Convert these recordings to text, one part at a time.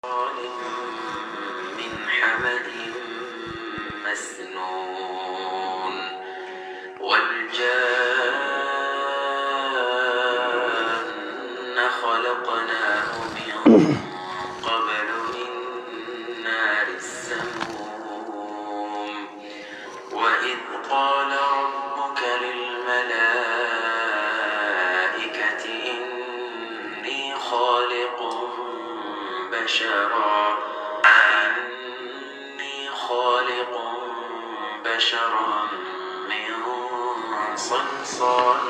من حمأ مسنون والجان خلقناه من قبل من نار السموم وإذ قال ربك للملائكة إني خالق بشرا من صلصال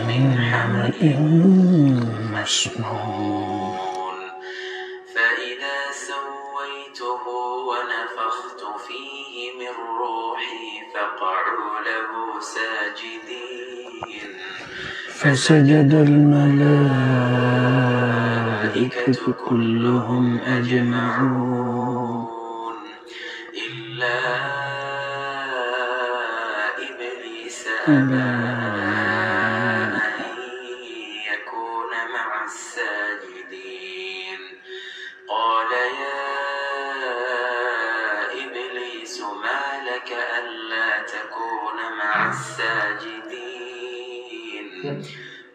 من حمأ مسنون فإذا سويته ونفخت فيه من روحي فقعوا له ساجدين فسجد الملائكة كلهم أجمعون إلا إبليس أبى أن يكون مع الساجدين قال يا إبليس ما لك ألا تكون مع الساجدين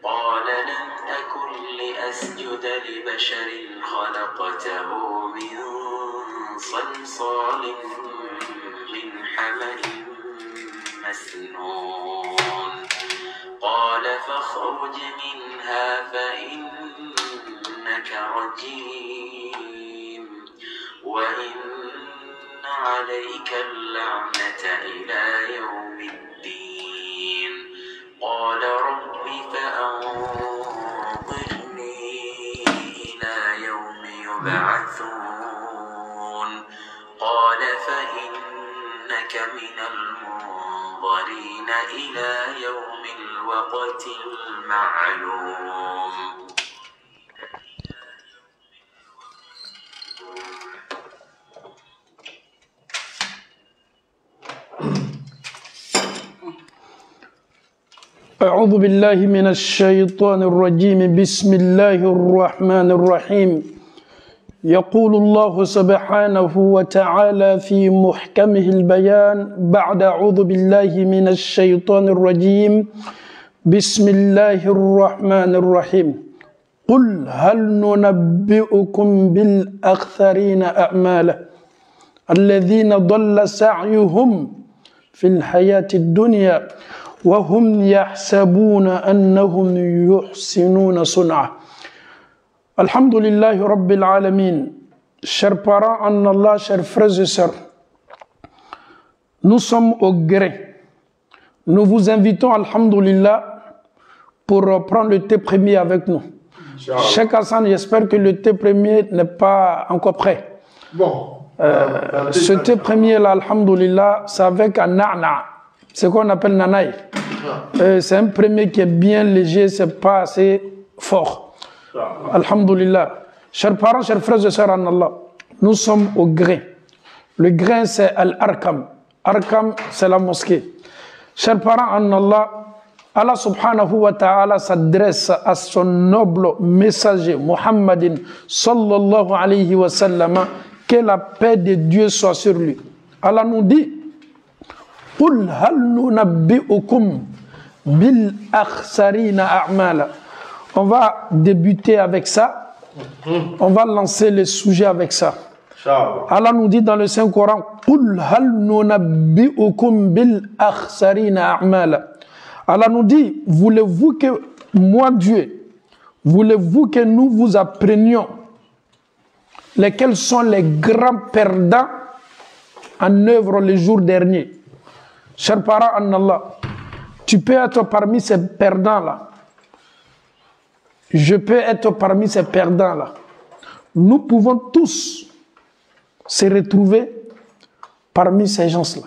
قال لم أكن لأسجد لبشر خلقته من صلصال من حمأ مسنون قال فاخرج منها فإنك رجيم وإن عليك اللعنة إلى يوم الدين قال رب فأنظرني إلى يوم يبعثون قال فإنك من المنظرين إلى يوم الوقت المعلوم أعوذ بالله من الشيطان الرجيم بسم الله الرحمن الرحيم يقول الله سبحانه وتعالى في محكمه البيان بعد أعوذ بالله من الشيطان الرجيم بسم الله الرحمن الرحيم قل هل ننبئكم بالأخسرين أعمالا الذين ضل سعيهم في الحياة الدنيا وهم يحسبون أنهم يحسنون صنعا. Alhamdulillah Rabbil Alamin. Chers parents en Allah, chers frères et sœurs, nous sommes au gré. Nous vous invitons, Alhamdulillah, pour prendre le thé premier avec nous. Cheikh Hassan, j'espère que le thé premier n'est pas encore prêt. Bon. Ce thé premier-là, Alhamdulillah, c'est avec un na'na. C'est ce qu'on appelle nanaï. C'est un premier qui est bien léger, c'est pas assez fort. Alhamdulillah. Chers parents, chers frères et sœurs en Allah, nous sommes au grain. Le grain, c'est Al-Arkam. Arkam, c'est la mosquée. Chers parents en Allah, Allah subhanahu wa ta'ala s'adresse à son noble messager, Muhammadin sallallahu alayhi wa sallam, que la paix de Dieu soit sur lui. Allah nous dit, قُلْ هَلْ نُنَبِّئُكُمْ بِالْأَخْسَرِينَ أَعْمَالًا. On va débuter avec ça. On va lancer le sujet avec ça. Allah nous dit dans le Saint-Coran, قُلْ هَلْ نُنَبِّئُكُمْ بِالْأَخْسَرِينَ أَعْمَالًا. Allah nous dit, voulez-vous que moi Dieu, voulez-vous que nous vous apprenions lesquels sont les grands perdants en œuvre le jour dernier. Chers parents en Allah, tu peux être parmi ces perdants-là. Je peux être parmi ces perdants-là. Nous pouvons tous se retrouver parmi ces gens-là.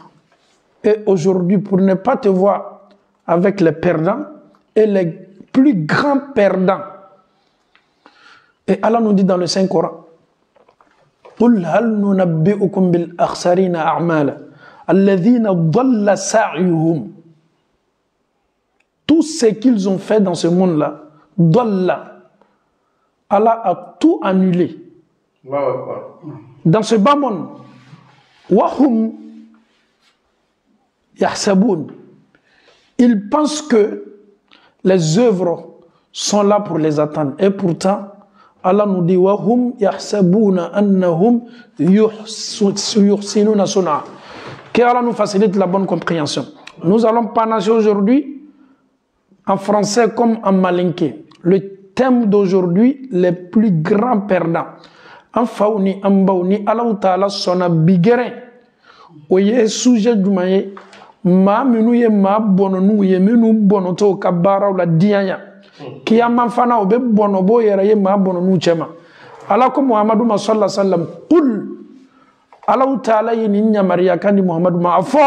Et aujourd'hui, pour ne pas te voir avec les perdants et les plus grands perdants, et Allah nous dit dans le Saint-Coran, قُلْ هَلْ نُنَبِّئُكُمْ بِالْأَخْسَرِينَ أَعْمَالًا الَّذِينَ ضَلَّ سَعْيُهُمْ. Tout ce qu'ils ont fait dans ce monde-là, ضَلَّ. Allah a tout annulé. Dans ce bas monde, wahum yahsaboun, ils pensent que les œuvres sont là pour les attendre. Et pourtant, Allah nous dit wahum yahsabouna annahum yuhsinuna sun'a. Qu'Allah nous facilite la bonne compréhension. Nous allons panacher aujourd'hui en français comme en malinké. Le thème d'aujourd'hui, les plus grands perdants. En fauni, en bauni, Allah Ta'ala sona bigere. Oye sujet du maye, ma minu ye ma bono nu ye minu bono to kabara ou la dianya. Ki amman fana obe bono bo yera ye ma bono nu chema. Allah ko Muhammadu ma sallallahu alaihi wasallam qul Allah Ta'ala yininya Maria kandi Muhammadu ma afo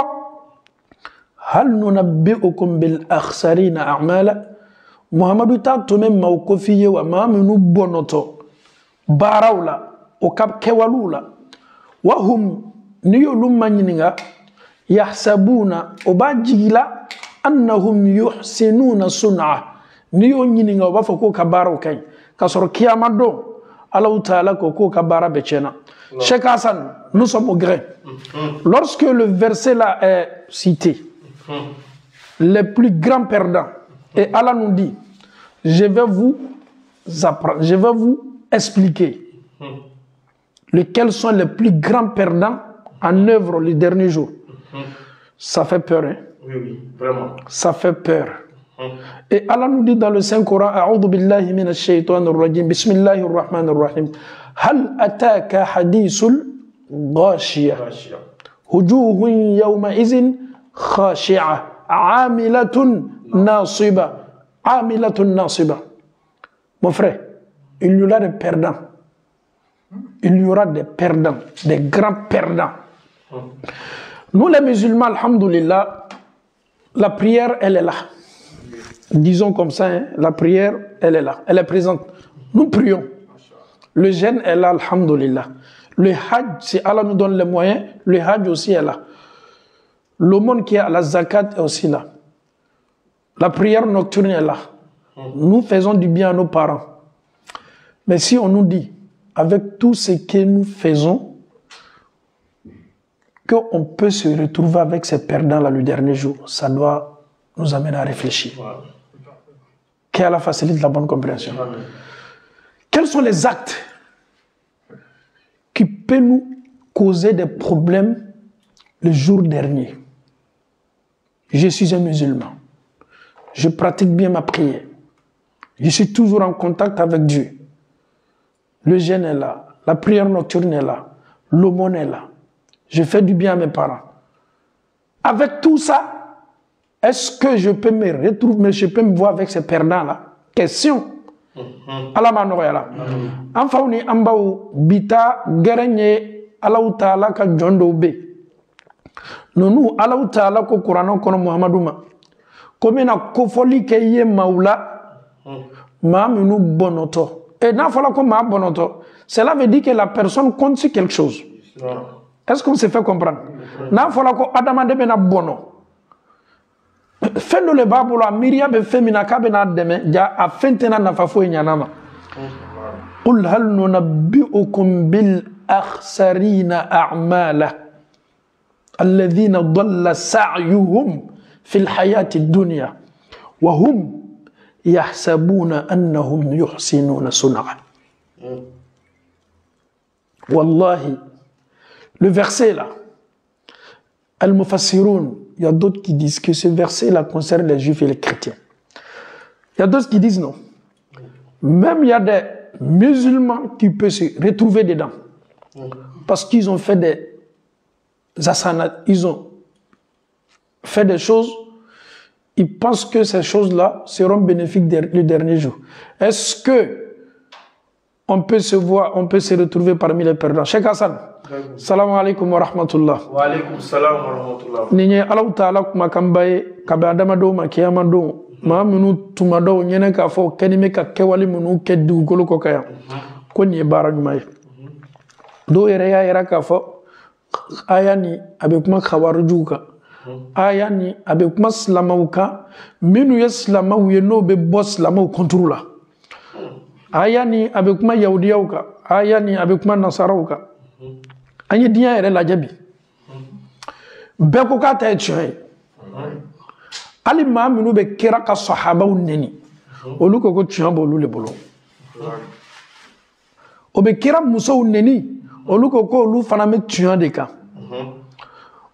hal nunabbi'ukum bil akhsarina a'mala. Muhammadu ta tome mawkofiye wa ma minu bono to barawla o kab kewalula wa hum niyolu manyininga yahsabuna oba jigila annahum yuhsinuna sun'a niyo nyininga oba foko kabaro kay kasoro kiyama do Allah Ta'ala ko kabara bechena. Cheikh Hassan, nous sommes au grain. Lorsque le verset là est cité, les plus grands perdants, et Allah nous dit, je vais vous apprendre, je vais vous expliquer lesquels sont les plus grands perdants en œuvre les derniers jours. Ça fait peur, hein? Oui, vraiment. Ça fait peur. Et Allah nous dit dans le Saint-Coran, A'udhu billahi minash shaytanir rajim, Bismillahir rahmanir rahim, Hal ataka hadithul ghashiyah, Wujuhun yawma izin khashi'ah, Amilatun nasiba. Amilatun nasiba. Mon frère, il y aura des perdants. Il y aura des perdants, des grands perdants. Nous les musulmans, alhamdoulilah, la prière, elle est là. Disons comme ça, hein, la prière, elle est là. Elle est présente. Nous prions. Le jeûne est là, alhamdoulilah. Le hajj, si Allah nous donne les moyens, le hajj aussi est là. L'aumône qui est à la zakat est aussi là. La prière nocturne est là. Nous faisons du bien à nos parents. Mais si on nous dit, avec tout ce que nous faisons, qu'on peut se retrouver avec ces perdants-là le dernier jour, ça doit nous amener à réfléchir. Qu'Allah facilite la bonne compréhension. Quels sont les actes qui peuvent nous causer des problèmes le jour dernier? Je suis un musulman. Je pratique bien ma prière. Je suis toujours en contact avec Dieu. Le jeûne est là. La prière nocturne est là. L'aumône est là. Je fais du bien à mes parents. Avec tout ça, est-ce que je peux me retrouver, je peux me voir avec ces perdants-là? Question. Allah manoyala. Enfin, on est en bas bita gerenye Allah Ta'ala ka jondo be. Nous Allah Ta'ala ko Qur'an kono Muhammaduma. Comme na kofoli ke ye maula ma minu bonoto. Et n'a fallu que ma bonoto. Cela veut dire que la personne compte sur quelque chose. Est-ce qu'on se fait comprendre? N'a fallu que Adama de bena bono. Fendo le babula miria be femina kabena deme ja a fentena na fafo nyanama. Qul hal nunabbi'ukum bil akhsarina a'mala alladhina dhalla sa'yuhum fil hayati dunya wa hum yahsabuna annahum yuhsinuna sun'a. Wallahi, le verset là, Al-Mufassiroun, il y a d'autres qui disent que ce verset-là concerne les juifs et les chrétiens. Il y a d'autres qui disent non. Même il y a des musulmans qui peuvent se retrouver dedans. Parce qu'ils ont fait des asanat, ils ont fait des choses, ils pensent que ces choses-là seront bénéfiques le dernier jour. Est-ce que on peut se voir, on peut se retrouver parmi les perdants? Cheikh Hassan, salam alaikum wa rahmatullah. Wa alaikum salam wa rahmatullah. Ninye Allah Ta'ala kuma kambaye kabe adama do ma kiyama do ma minu tuma do nyene ka fo kenime ka kewali munu keddu golo ko kaya ko ni bara nyumay do yere ya yera ka fo ayani abe kuma khawaruju ka ayani abe kuma slamauka minu yaslamau ye no be boss lamaw contrôla ayani abe kuma yahudiyaw ka aya ni a bɛ kuma nasaraw kan an ye diɲɛ yɛrɛ lajɛ bi bɛɛ ko k'a ta ye tiɲɛ ye hali maa minnu bɛ kira ka sahabaw neni olu ko tiɲɛ b'olu le bolo o bɛ kira musow neni olu ko olu fana bɛ tiɲɛ de kan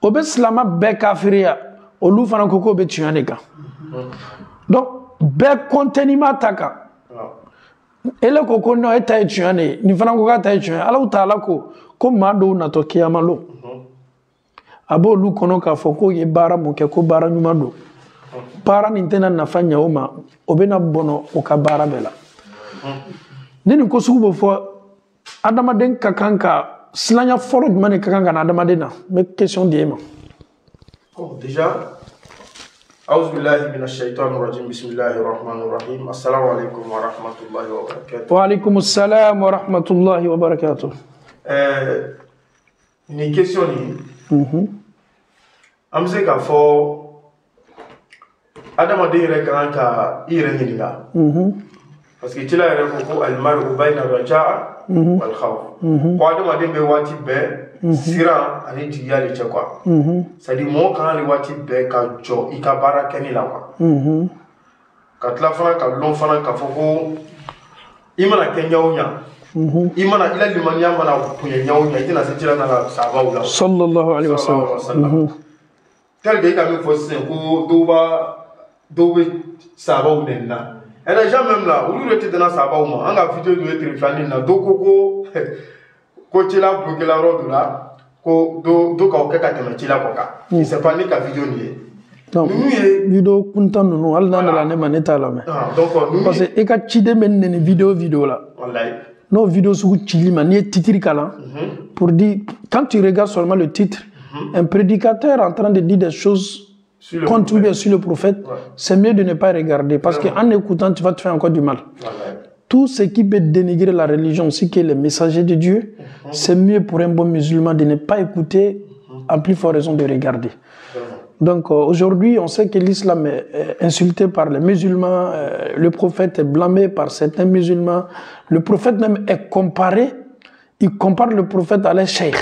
o bɛ silama bɛɛ kafiriya olu fana ko bɛ tiɲɛ de kan donc bɛɛ kɔntɛnima ta kan ele ko non e ta ye tiɲɛ de ye nin fana ko k'a ta ye tiɲɛ ye Alahu Taala ko maa dɔw natɔ kiyama lo a b'olu kɔnɔ k'a fɔ k'o ye baara mun kɛ ko baara ɲuman don baara nin tɛna nafa ɲɛ o ma o bɛna bɔnɔ o ka baara bɛɛ la ni nin ko sugu bɛ fɔ adamaden ka kan ka silanya fɔlɔ jumɛn de ka kan ka na adamaden na n bɛ question di e ma. Déjà, Auzubillahi minash shaitanir rajim, bismillahir rahmanir rahim, assalamu alaikum wa rahmatullahi wa barakatuh. Wa alaikum assalam wa rahmatullahi wa barakatuh. Ni question ni an bɛ se k'a fɔ adamaden yɛrɛ ka kan ka i yɛrɛ ɲininka parce que cila yɛrɛ ko al-mar'u bayna raja'a wal khawf ko adamaden bɛ waati bɛɛ siran ani jigiya de cɛ quoi c'est à dire mɔgɔ kan ka waati bɛɛ ka jɔ i ka baara kɛli la quoi ka tila fana ka lɔn fana k'a fɔ ko i mana kɛ ɲɛ o ɲɛ i la limaniya mana bonya ɲɛ o ɲɛ i tɛna se cila n'a ka sahabaw la sallallahu alaihi wasallam tel que i ka min fɔ sisan ko dɔw bɛ sahabaw nɛni na les gens même là olu yɛrɛ tɛ dana sahabaw ma an ka vidéo dɔ ye tile filanin na dɔ ko cila bloqué la yɔrɔ dɔ la ko dɔ k'aw kɛ ka tɛmɛ cila kɔ kan c'est pas ne ka vidéo nin ye ninnu ye vidéo kuntan ninnu hali n'a nana ne ma ne t'a lamɛn parce que i ka ciden bɛ nɛni vidéo la n'o vidéo sugu cili ma n'i ye titre kalan pour dire quand tu regardes seulement le titre un prédicateur en train de dire des choses contribuer sur le prophète, c'est mieux de ne pas regarder parce qu'en écoutant, tu vas te faire encore du mal. Tout ce qui peut dénigrer la religion, aussi qui est le messager de Dieu, c'est mieux pour un bon musulman de ne pas écouter, à plus forte raison de regarder. Donc aujourd'hui, on sait que l'islam est insulté par les musulmans, le prophète est blâmé par certains musulmans, le prophète même est comparé, il compare le prophète à les cheikh.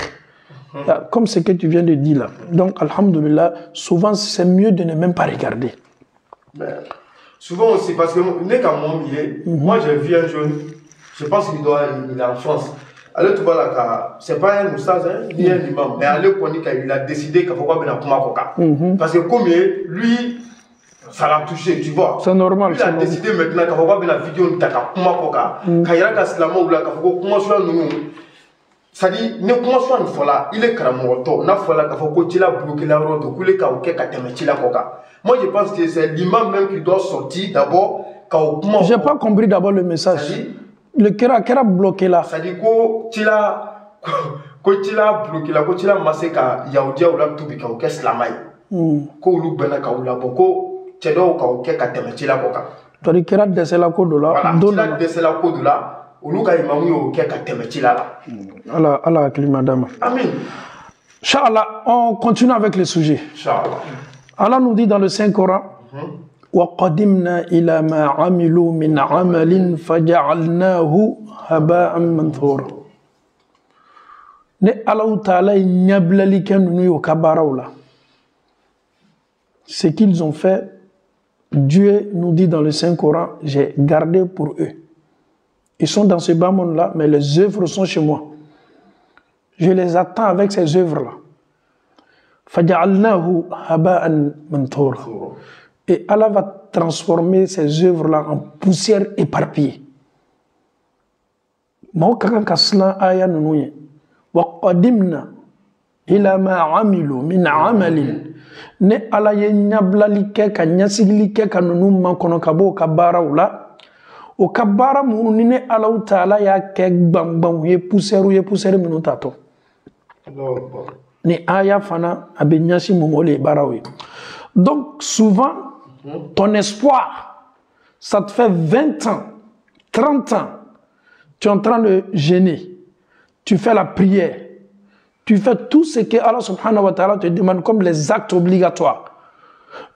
Comme ce que tu viens de dire là. Donc, alhamdoulilah, souvent c'est mieux de ne même pas regarder. Souvent aussi, parce que moi j'ai vu un jeune, je pense qu'il est en France. Alors tu vois là, c'est pas un oustaz, ni un imam, mais à l'époque, il a décidé qu'il faut pas venir à parce que comme lui, ça l'a touché, tu vois. C'est normal. Il a décidé maintenant qu'il faut pas venir la vidéo de Kumakoka. Quand il y a un islamou ou là, qu'il faut c'est-à-dire, ne comment soit une fois il est karamoto, n'a fois là, qu'il faut que tu l'as bloqué la route, que les cas auxquels tu l'as coca. Moi, je pense que c'est l'imam même qui doit sortir d'abord. J'ai pas compris d'abord le message. Le kera bloqué là. C'est-à-dire que tu l'as bloqué là, que tu l'as massé, qu'il y a ou là, tout le cas, slamay. Que ou l'oubena kaoula, boko, tu dois au cas tu l'as coca. Tu as dit kera de la code là. Tu l'as de la code là. Allah acclame madame. Amen. Inch'Allah, on continue avec le sujet. Allah nous dit dans le Saint-Coran وَقَدِمْنَا إِلَى مَا عَمِلُوا مِنْ عَمَلٍ فَجَعَلْنَاهُ هَبَاءً مَنْثُورًا. Ne Allah Ta'ala nyablali kenu yo kabaraoula. Ce qu'ils ont fait, Dieu nous dit dans le Saint-Coran, j'ai gardé pour eux. Ils sont dans ce bas monde-là, mais les œuvres sont chez moi. Je les attends avec ces œuvres-là. فَجَعَلْنَاهُ هَبَاءً مَنْثُورًا. Et Allah va transformer ces œuvres-là en poussière éparpillée. وَقَدِمْنَا إِلَى مَا عَمِلُوا مِنْ عَمَلٍ. Ne Allah ye nyablali ke ka nyasigili ke ka nunu man kono ka bo ka baaraw la. O ka baara minnu ni ne Allah Ta'ala y'a kɛ gbangban ye poussière minnu tatɔ ni aya fana a bɛ ɲɛsin mun o le ye baaraw ye. Donc souvent ton espoir ça te fait 20 ans 30 ans tu es en train de jeûner, tu fais la prière, tu fais tout ce que Allah subhanahu wa ta'ala te demande comme les actes obligatoires,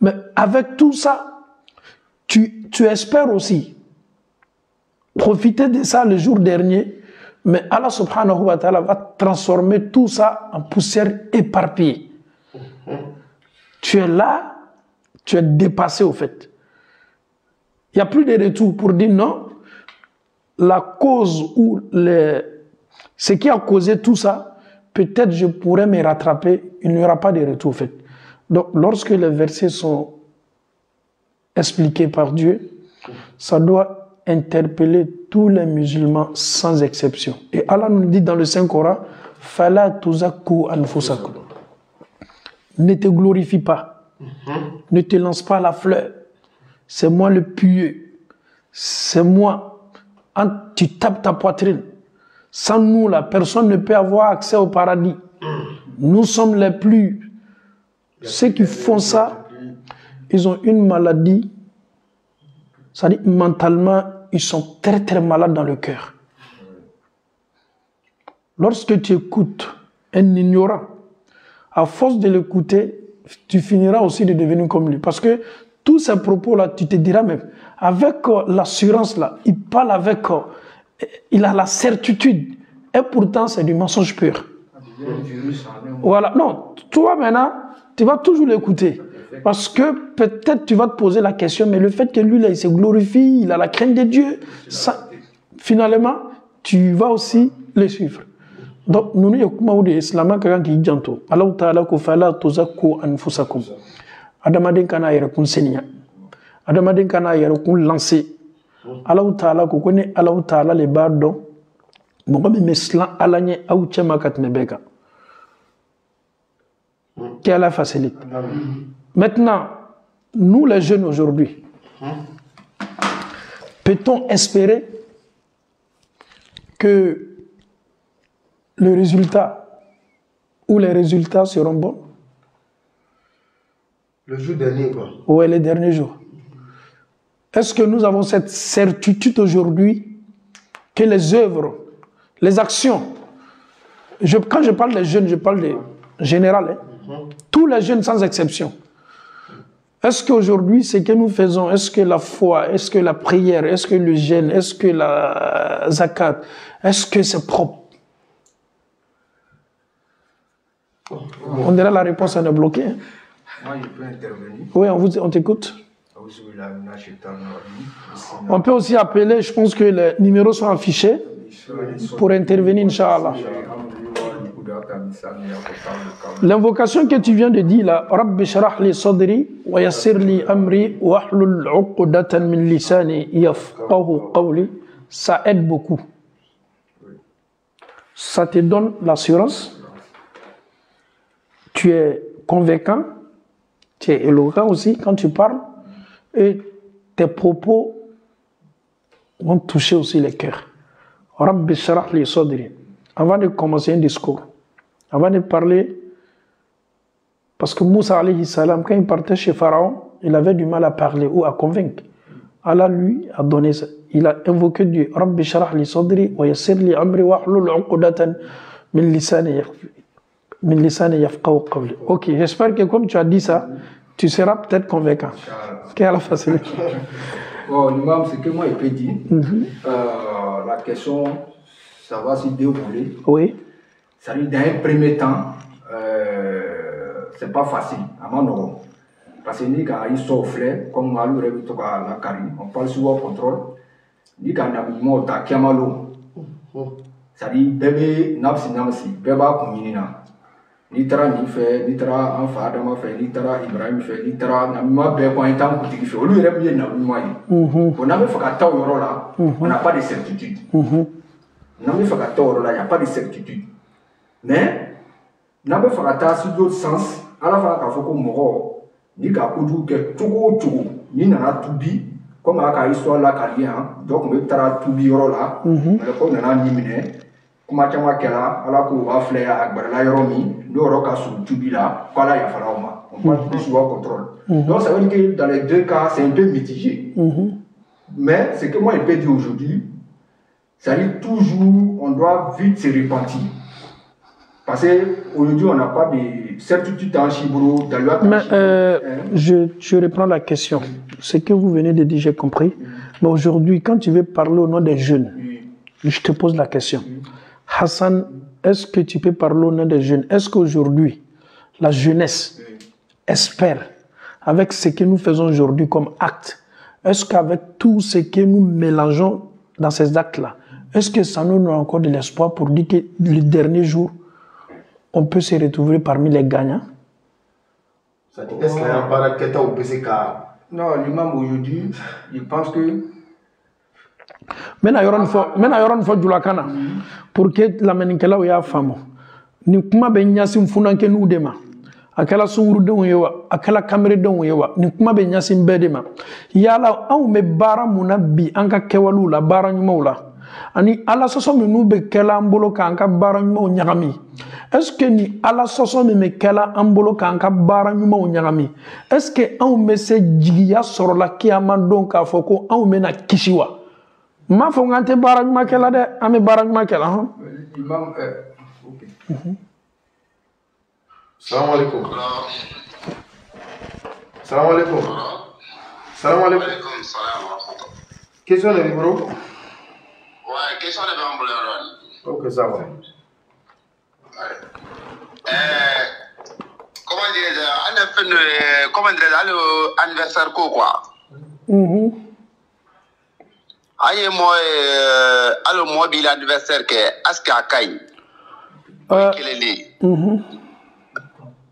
mais avec tout ça tu espères aussi profiter de ça le jour dernier Mais Allah subhanahu wa ta'ala va transformer tout ça en poussière éparpillée. Tu es là, tu es dépassé au fait. Il n'y a plus de retour pour dire non. La cause ou ce qui a causé tout ça, peut-être je pourrais me rattraper, il n'y aura pas de retour au fait. Donc lorsque les versets sont expliqués par Dieu, ça doit interpeller tous les musulmans sans exception. Et Allah nous dit dans le Saint-Coran, Fala tuzakku anfusakum. Ne te glorifie pas. Ne te lance pas la fleur. C'est moi le pieux. C'est moi. Tu tapes ta poitrine. Sans nous, la personne ne peut avoir accès au paradis. Nous sommes les plus. Ceux qui font ça, ils ont une maladie. C'est-à-dire, mentalement, ils sont très très malades dans le cœur. Lorsque tu écoutes un ignorant, à force de l'écouter, tu finiras aussi de devenir comme lui. Parce que tous ces propos-là, tu te diras même, avec l'assurance-là, il parle avec, il a la certitude. Et pourtant, c'est du mensonge pur. Voilà. Non, toi maintenant, tu vas toujours l'écouter. Parce que peut-être tu vas te poser la question, mais le fait que lui, là, il se glorifie, il a la crainte de Dieu, ça, finalement, tu vas aussi le suivre. Donc, nous sommes des Islamiens qui disent Allah Ta'ala ko fala tuzakku anfusakum. Adamaden kana yere kun seniya. Adamaden kana yere kun lancer. Allah Ta'ala ko kone Allah Ta'ala le bardon. Mon meslan alanye au chema katmebeka. Qu'Allah facilite. Maintenant, nous les jeunes aujourd'hui, peut-on espérer que le résultat ou les résultats seront bons? Le jour dernier, quoi. Oui, les derniers jours. Est-ce que nous avons cette certitude aujourd'hui que les œuvres, les actions, quand je parle des jeunes, je parle des général, tous les jeunes sans exception, est-ce qu'aujourd'hui, ce que nous faisons, est-ce que la foi, est-ce que la prière, est-ce que le jeûne, est-ce que la zakat, est-ce que c'est propre? On dirait la réponse est bloquée. Hein? Moi, je peux intervenir. Oui, on t'écoute. On peut aussi appeler, je pense que les numéros sont affichés pour intervenir, Inch'Allah. L'invocation que tu viens de dire là, Rabbi shrah li sadri wa yassir li amri wa hlul 'uqdatan min lisani yafqahu qawli, ça aide beaucoup. Ça te donne l'assurance. Tu es convaincant, tu es éloquent aussi quand tu parles, et tes propos vont toucher aussi les cœurs. Rabbi shrah li sadri. Avant de commencer un discours, avant de parler, parce que Moussa alayhi salam, quand il partait chez Pharaon, il avait du mal à parler ou à convaincre. Allah lui a donné ça. Il a invoqué Dieu. Rabbi shrah li sadri wa yassir li amri wa hlul 'uqdatan min lisani yafqahu qawli. Ok, j'espère que comme tu as dit ça, tu seras peut-être convaincant. Quelle est la facilité? Bon, l'imam, ce que moi je peux dire, la question, ça va se dérouler. Oui. Ça dit, dans un premier temps, c'est pas facile, à mon parce que ni quand il souffle, comme Malou Rebito à la Cari, on parle souvent au contrôle, ni quand on a mis mot à Kiamalo. Ça dit, bébé, napsi, bébé, communina. Litra ni fait, litra en fadama fait, litra Ibrahim fait, litra namima be point temps que fait. Lui il est namima. On a fait qu'à là, on n'a pas de certitude. On a fait qu'à là, il n'y a pas de certitude. Mais on a fait qu'à sur d'autres sens, à la fin qu'il faut qu'on moro, ni qu'à kudu que tout, ni nana tubi, comme à la histoire là carrière, donc on peut tra tubi là, mais comme on a ni miné. Kuma chama kela ala ko wa flé akbar la yoromi do roka sou tubila kwala ya faraoma on parle plus souvent contrôle donc ça veut dire que dans les deux cas c'est un peu mitigé mais ce que moi je peux dire aujourd'hui ça dit toujours on doit vite se repentir parce que aujourd'hui on n'a pas de certitude en chibro dans le mais je reprends la question ce que vous venez de dire j'ai compris mais aujourd'hui quand tu veux parler au nom des jeunes je te pose la question Hassan, est-ce que tu peux parler au nom des jeunes? Est-ce qu'aujourd'hui, la jeunesse espère, avec ce que nous faisons aujourd'hui comme acte, est-ce qu'avec tout ce que nous mélangeons dans ces actes-là, est-ce que ça nous donne encore de l'espoir pour dire que le dernier jour, on peut se retrouver parmi les gagnants? Est-ce qu'il y a un paraqueta au PCK? Non, l'imam aujourd'hui, il pense que... Maintenant, il y aura une fois du lakana pour que la menikela ou ya famo. Ni kuma be nyasi mfunanke nous dema. Akala sunguru don yewa, akala kamere don yewa. Ni kuma be nyasi mbedema. Yala au me bara munabi anka kewalu la bara nyuma la. Ani ala soso me nous be kela ambolo ka anka bara nyuma nyagami. Est-ce que ni ala soso me kela ambolo ka anka bara nyuma nyagami? Est-ce que au me se jigiya soro la kiyama don ka foko au me na kishiwa? Ma fo ngante bara nyuma kela de ame bara nyuma kela ha. Imam OK. Salam alaikum. Salam alaikum. Salam alaikum. Question de bro? Ouais, question de bambou. Ok, ça va. Comment dire, comment dire, anniversaire quoi? Aïe moi, alors moi bil anniversaire que aska kai. Kelele.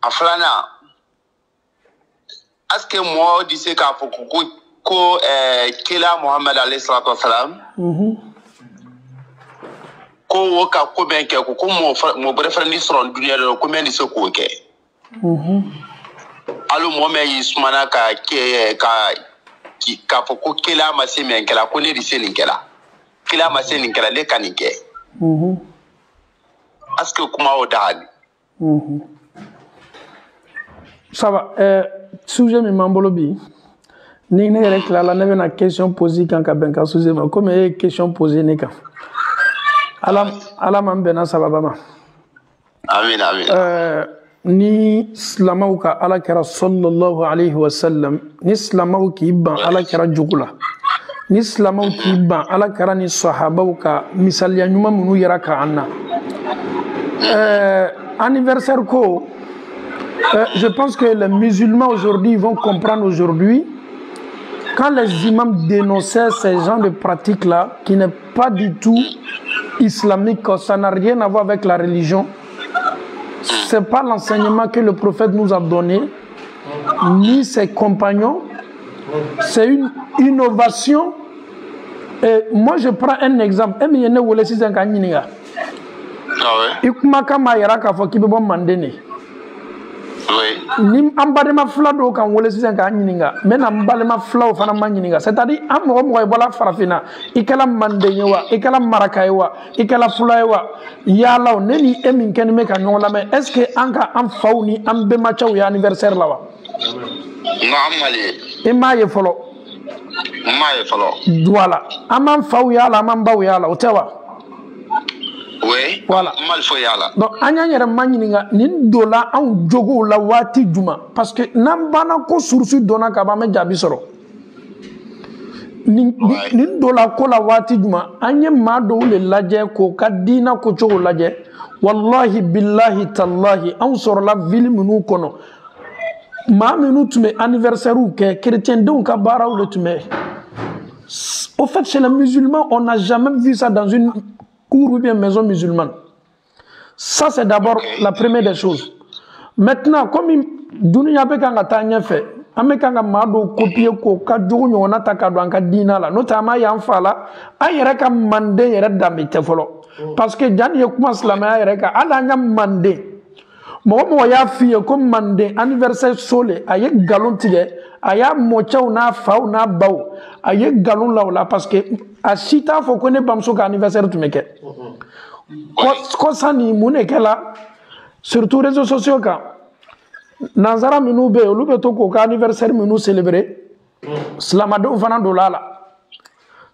Aflana. Aske moi dise ka fokuku ko kila Muhammad alayhi salatu wasalam. Ko woka ko ben ke ko mo brefre ni sron dunia do ko men dise ko ke. Alo mo me yismana ka ke ka foko kila masi men kala ko le dise ni kala. Kila masi ni kala le kanike. Aske kuma o dali. Ça va. Sujet mi mambolobi. Ni ne yɛrɛ tilala ne bɛna question poser kan ka bɛn ka sujet ma comme e ye question poser ne kan. Ala m'an bɛnna sababa ma. Amin amin. Ni silamaw ka ala kɛra sallallahu alayhi wa sallam, ni silamaw k'i ban ala kɛra jugu la, ni silamaw k'i ban ala kɛra ni sahabaw ka misaliya ɲuman minnu yɛrɛ ka an na. Anniversaire ko, je pense que les musulmans aujourd'hui vont comprendre aujourd'hui, quand les imams dénonçaient ces genres de pratiques-là, qui n'est pas du tout islamique, ça n'a rien à voir avec la religion, ce n'est pas l'enseignement que le prophète nous a donné, ni ses compagnons, c'est une innovation. Et moi je prends un exemple. Ni ambalema fla do kan wole sisan ka nyininga mena ambalema fla fana ma nyininga c'est-à-dire am mo mo bola farafina ikala mandenye wa ikala maraka wa ikala fla wa yala neni emin ken me ka nyola me est-ce que anka am fawni am be ma chaw ya anniversaire la wa no amale e ma ye folo voilà am faw yala am baw yala o tewa. Oui, voilà. Mal fo yala. Donc anya yere manyininga nin dola an jogo la wati juma parce que nambana ko sursu dona ka ba me jabi soro. Nin dola ko la wati juma anye ma do le laje ko kadina ko jogo laje wallahi billahi tallahi an soro la ville minu kono ma minu tume anniversaire ou que chrétien donc ka bara ou le tume. Au fait chez les musulmans on n'a jamais vu ça dans une cour ou bien maison musulmane. Ça, c'est d'abord la première des choses. Maintenant, comme dunia pe kanga tanya fait, ame kanga mado copier ko ka jogo nyona ta ka do anka dina la, notamment ya fala, ayere ka mande yere damite folo. Parce que jan ye kuma slama ayere ka ala nya mande. Mo ya fiye ko mande anniversaire sole aye galon tige, aya mocha na faw na baw, aye galon la parce que a chita faut connaître bamso ka anniversaire tu meke ko sani mune kala surtout réseaux sociaux ka nanzara minu be olube to ko ka anniversaire minu célébrer slamado fana do lala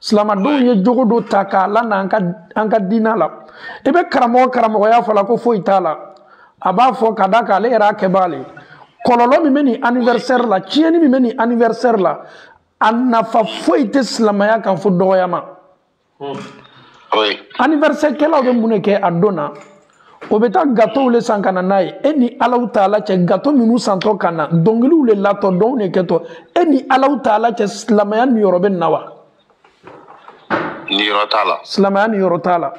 slamado ye jogo do takala na anka dina la ebe karamo ya fala ko fo itala aba fo kadaka le ra kebale kololo mi meni anniversaire la chieni mi meni anniversaire la annafa foite islamaya kan fo doyama Oui. Anniversaire kela be muneke adona. Obeta gâteau le sankana nae. Eni Allahu Ta'ala che gâteau minu santo kana. Dongulu le lato don ne keto. Eni Allahu Ta'ala che slamaya ni yorobe nawa. Ni yorotala. Slamaya ni yorotala.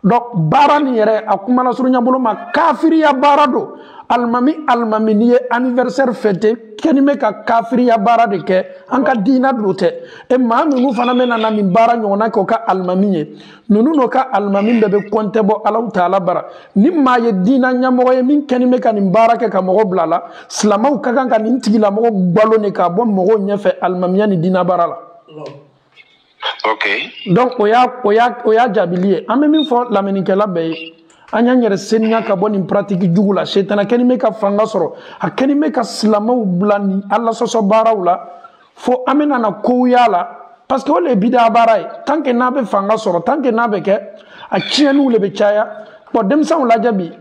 Donc bara ni yere akuma na suru nyabolo ma kafiriya bara do. Almami ni anniversaire fête kenime ka kafiriya bara de ke anka dina dote e ma minu fana mena na min bara nyona ko ka almami ye nunu no ka almami bebe konte bo Allahu Ta'ala bara ni ma ye dina nyamo ye min kenime ka nin bara ke ka mogo blala slamaw ka kan ka nin tigila mogo gbalo ne ka bo mogo nyefe almamiya ni dina bara la. OK. Donc oya jabilie ame min fo lamenikela be anya nyere senya ka boni pratique jugula shetana kenime ka fanga soro a kenime ka slamaw blani alla soso barawla fo amena na koyala parce que ole bida baray tant que nabe fanga soro tant que nabe ke a chienu le be chaya bo dem sa la jabi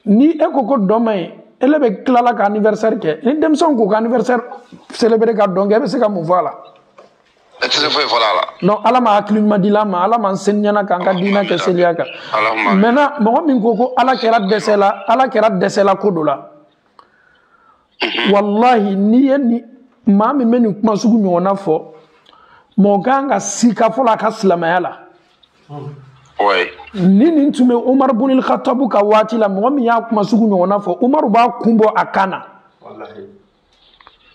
ni ekoko domay ele be klala ka anniversaire ke ni dem son ko anniversaire célébrer ka donc be se ka mu voilà. Non, ala ma hakili ma dila ma ala ma enseignana kan ka dina ke seliaka. Maintenant mo min ko ala kera desela ko dola. Wallahi ni ma mi meni kuma sugu nyona fo mo ganga sika fo la ka slamaya la. Ouais. Ni tume Umar ibn al-Khattab ka wati la mo mi ya kuma sugu nyona fo Umar ba kumbo akana. Wallahi.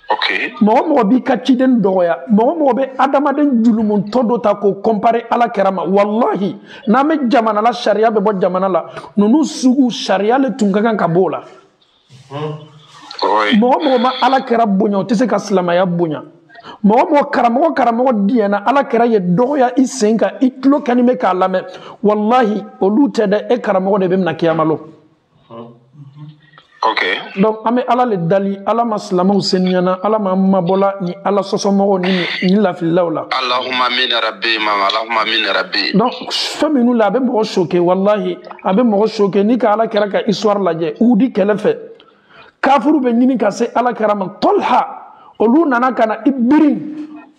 OK. Mo bi katiden doya mo be adamaden julumun todo ta ko comparer ala kerama wallahi na me jamana la sharia be bo jamana la nunu sugu sharia le tunga kan bola mo ma ala kera bonya tese ka islamaya bonya mo karamo diena ala kera ye doya isenka itlo kanime ka lame wallahi olute de e karamo de be na kiyamalo. OK. Donc ame ala le dali ala maslamaw senyana ala mabola ni ala sosomogo ni la filawla. Allahumma min rabbi mama Allahumma min rabbi. Donc feminu la be mo choqué wallahi abe mo choqué ni ka ala kera ka histoire la je udi kelefe kafuru be nyini ka se ala kera man tolha olu nana kana ibrin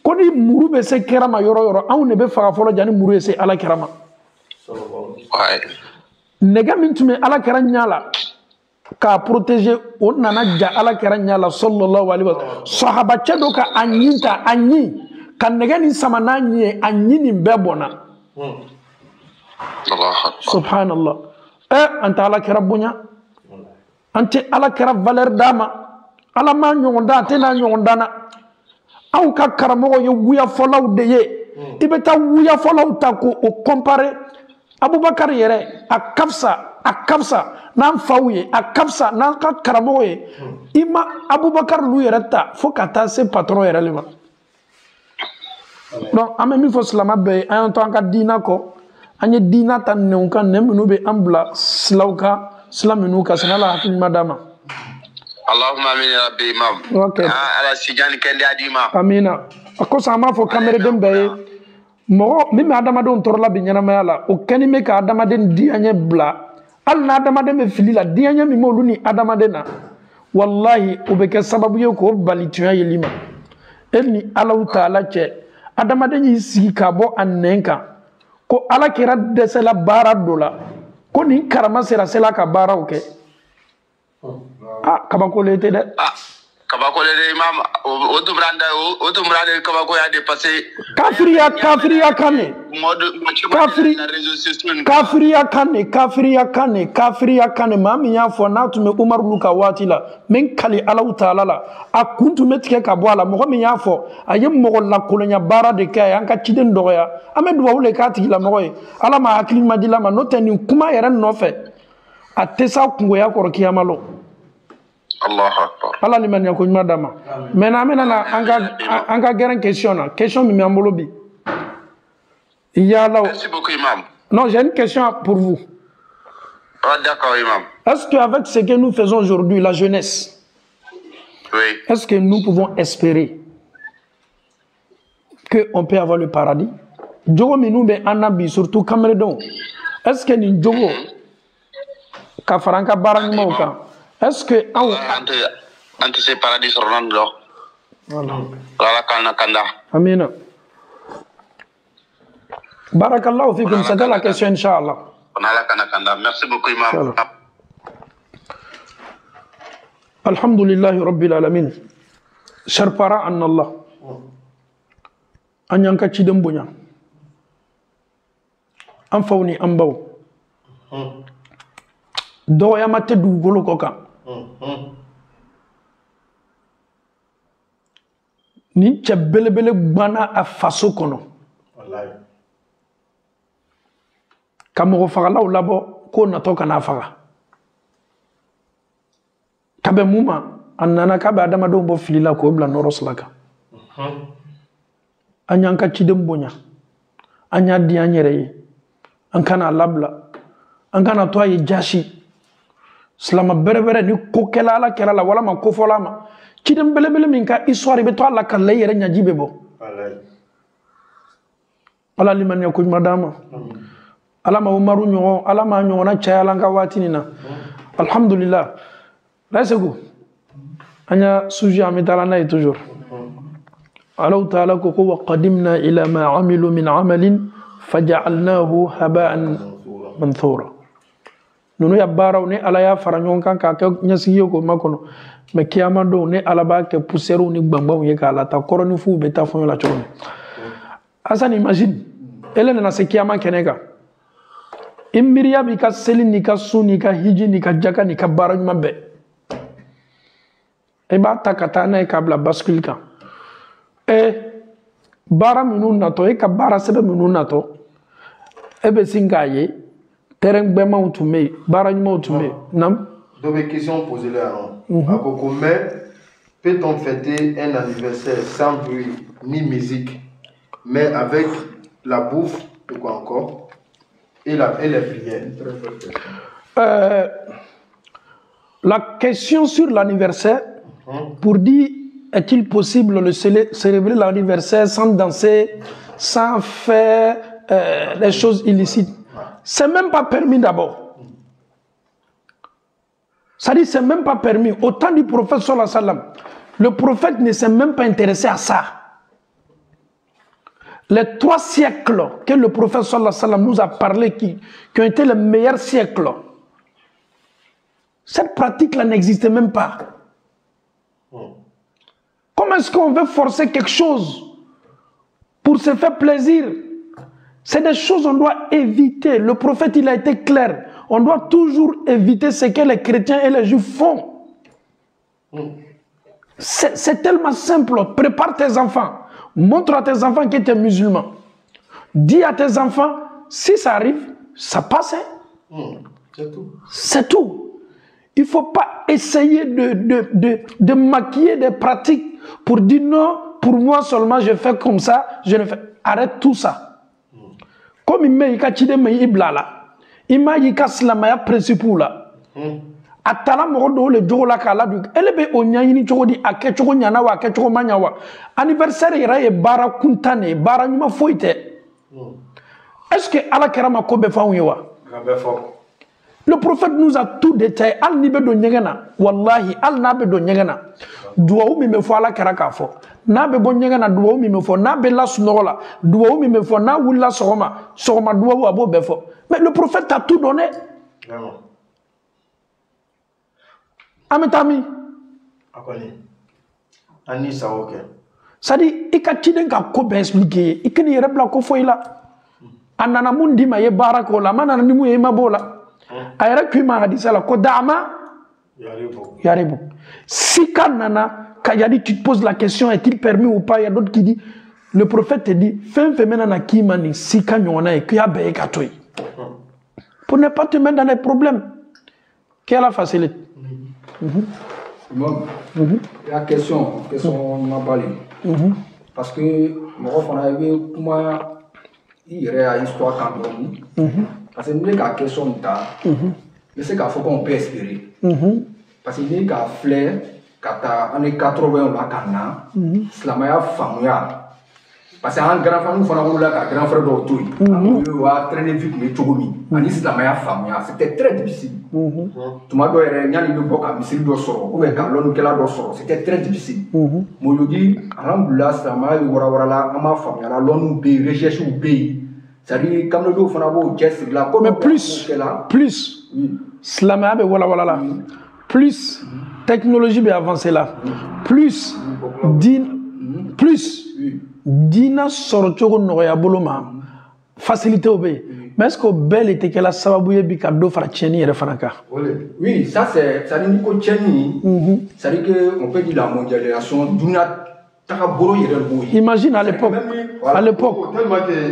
koni muru be se kera ma yoro aw ne be faga folo jani muru se ala kera ma. Ouais. Nega min tume ala kera nyala ka protéger on nana ja ala kera nyala sallallahu alaihi wasallam sahaba chedo ka anyinta anyi kan nega ni samana nyi anyi ni bebona subhanallah anta ala kera bunya ante ala kera valeur dama ala ma nyonda tena nyondana aw ka karamo yo wuya folaw de ye ibeta wuya folaw ta ko o comparer Abubakar yere a kapsa nan fawye a kapsa nan ka karamo ye ima Abubakar lu yere ta fo ka ta se patron yere le ma. Donc ame mi fo slama be an to an ka dina ko anye dina tan ne kan ne minu be ambla slauka slaminu ka sanala hakil madama. Allahumma amin ya rabbi imam. OK. Ala sijani kende adima. Amina. Akosa ma fo kamere dembe mo mi adamaden torla bi nyanama yala o keni me ka adamaden dianye bla al na adamaden me filila dianye mi mo luni adamaden na wallahi o be ke sababu ye ko bali tuya yelima eni Allahu Ta'ala che adamaden yi sigi ka bo annenka ko ala kira desela bara dola ko ni karama sera ka bara o ke kabako lete de kabako le imam o dumrande kabako ya dépassé kafiriya kane kafiriya kane mami ya fo na tume Umar luka watila men kali Allahu Ta'ala la akuntu metike ka bo ala mo mi ya fo aye mo la kolonya bara de kay an ka ciden doya amedu wule ka tigila mo ala ma hakili madila ma noteni kuma yere no fe atesa kungo ya koro kiyamalo. Allahu akbar. Allah liman yakun madama. Maintenant anga guerre question mi ambolo bi. Merci beaucoup imam. Non, j'ai une question pour vous. Ah, d'accord imam. Est-ce qu'avec ce que nous faisons aujourd'hui, la jeunesse, oui, est-ce que nous pouvons espérer qu'on peut avoir le paradis? Djogo minoube anabi surtout Cameroun. Est-ce que ni djogo kafaranka barani mauka? Est-ce que ante se paradis Ronaldo? Voilà. Kanda. Amina. Barakallahu fikum, c'était la question, Inch'Allah. Merci beaucoup, Imam. Alhamdulillahi Rabbil Alamin. Chers parents en Allah. Anyanka Chidembunya. Anfauni Ambao. Do Yamate du Golokoka. Ni Chabelebele Bana a Faso Kono. Kamoro Farala ou Labo, ko natoka na Fara. Kabe Muma, Anana Kabe Adamado Bo Filila Kobla Noroslaka. Anyanka Chidembunya. Anya Dianyere. Ankana Labla. Ankana Toye Jashi. Slama Berebere ni Kokela la Kerala, wala ma Kofolama. Chidembele minka histoire be to alla kan lay yere nya jibebo ala liman yakun madama ala ma umaru nyo ala ma nyo na chayala nga watinina alhamdulillah rasego anya sujet amitala na toujours Allah ta'ala ko wa qadimna ila ma amilu min amalin faj'alnahu haba'an manthura nunu ya baraw ne ala ya faranyon kan ka nyasiyo ko makono mais kiyama do ne alaba ke poussière ni gbangba ye ka la ta koroni fu be ta fon la choro asan imagine ele na se kiyama kenega imiriya bi ka selin ni ka suni ka hiji ni ka jaka ni ka baraj mabbe e ba ta kata na ka bla bascule kan e bara minun na to e ka bara sebe minun na to e be singaye tereng be mautume bara ni mautume nam. Donc, mes questions posées là. À Comment peut-on fêter un anniversaire sans bruit ni musique, mais avec la bouffe, et quoi encore, et les prières? La question sur l'anniversaire, pour dire est-il possible de célébrer l'anniversaire sans danser, sans faire des choses illicites? C'est même pas permis d'abord. Ça dit, c'est même pas permis. Au temps du prophète sallallahu alayhi wa sallam, le prophète ne s'est même pas intéressé à ça. Les 3 siècles que le prophète sallallahu alayhi wa sallam nous a parlé, qui ont été les meilleurs siècles, cette pratique-là n'existait même pas. Comment est-ce qu'on veut forcer quelque chose pour se faire plaisir? C'est des choses qu'on doit éviter. Le prophète, il a été clair. On doit toujours éviter ce que les chrétiens et les juifs font. C'est tellement simple. Prépare tes enfants. Montre à tes enfants que tu es musulman. Dis à tes enfants, si ça arrive, ça passe. C'est tout. C'est tout. Il ne faut pas essayer de maquiller des pratiques pour dire non, pour moi seulement je fais comme ça, je ne fais. Arrête tout ça. Comme il m'a dit, il m'a dit que c'est principe là. Atala modo le jogo la kala du elebe onyani ni jogo di akecho nyana wa akecho manyawa anniversaire ira e bara kuntane bara nyuma foite. Est-ce que ala kerama ko be fa wiwa? Le prophète nous a tout détaillé. Al nibe do nyegana wallahi al nabe do nyegana duwa mi me fo ala keraka fo nabe bo nyegana duwa mi me fo nabe la sunola duwa mi me fo na wula sogoma duwa wa bo be fo. Mais le prophète a tout donné. Vraiment. Ametami. Akoni. Ani saoke. Ça dit, il y a ko be expliquer, il y a ko foila. Anana mundi ma ye barako la manana ni mu ye mabola. Ayra kuma hadisa la ko dama yaribu. Si kanana kayadi tu te poses la question est-il permis ou pas, il y a d'autres qui disent le prophète te dit femme na kimani si kanyona e kuya be katoi. Pour ne pas te mettre dans des problèmes. Quelle est la facilité? La question m'a parlé. Parce que moi, on a eu comment il y a une histoire Cameroun. Parce que nous avons une question de temps. Mais c'est qu'il faut qu'on peut espérer. Parce que nous avons un flair, quand on est 80 là, quand on a famille. Parce que un grand frère, nous avons un grand frère d'autour. On a traîné vite, mais tout le monde. C'était très difficile. Tout le monde c'était très difficile. Moi, je dis, alhamdoulilah, ça m'a eu la famille, la recherche au pays. C'est-à-dire, comme le Fonabo, mais plus, Slamé, voilà, plus, technologie est avancée là, plus, Dina Sorotoro Noya Boloma, facilité au pays. Mais est-ce que Belle était que la Sababouye Bikado Faracheni et Refanaka? Oui, ça c'est, ça dit Nico Tcheni, ça dit qu'on peut dire la mondialisation d'une. Imagine à l'époque,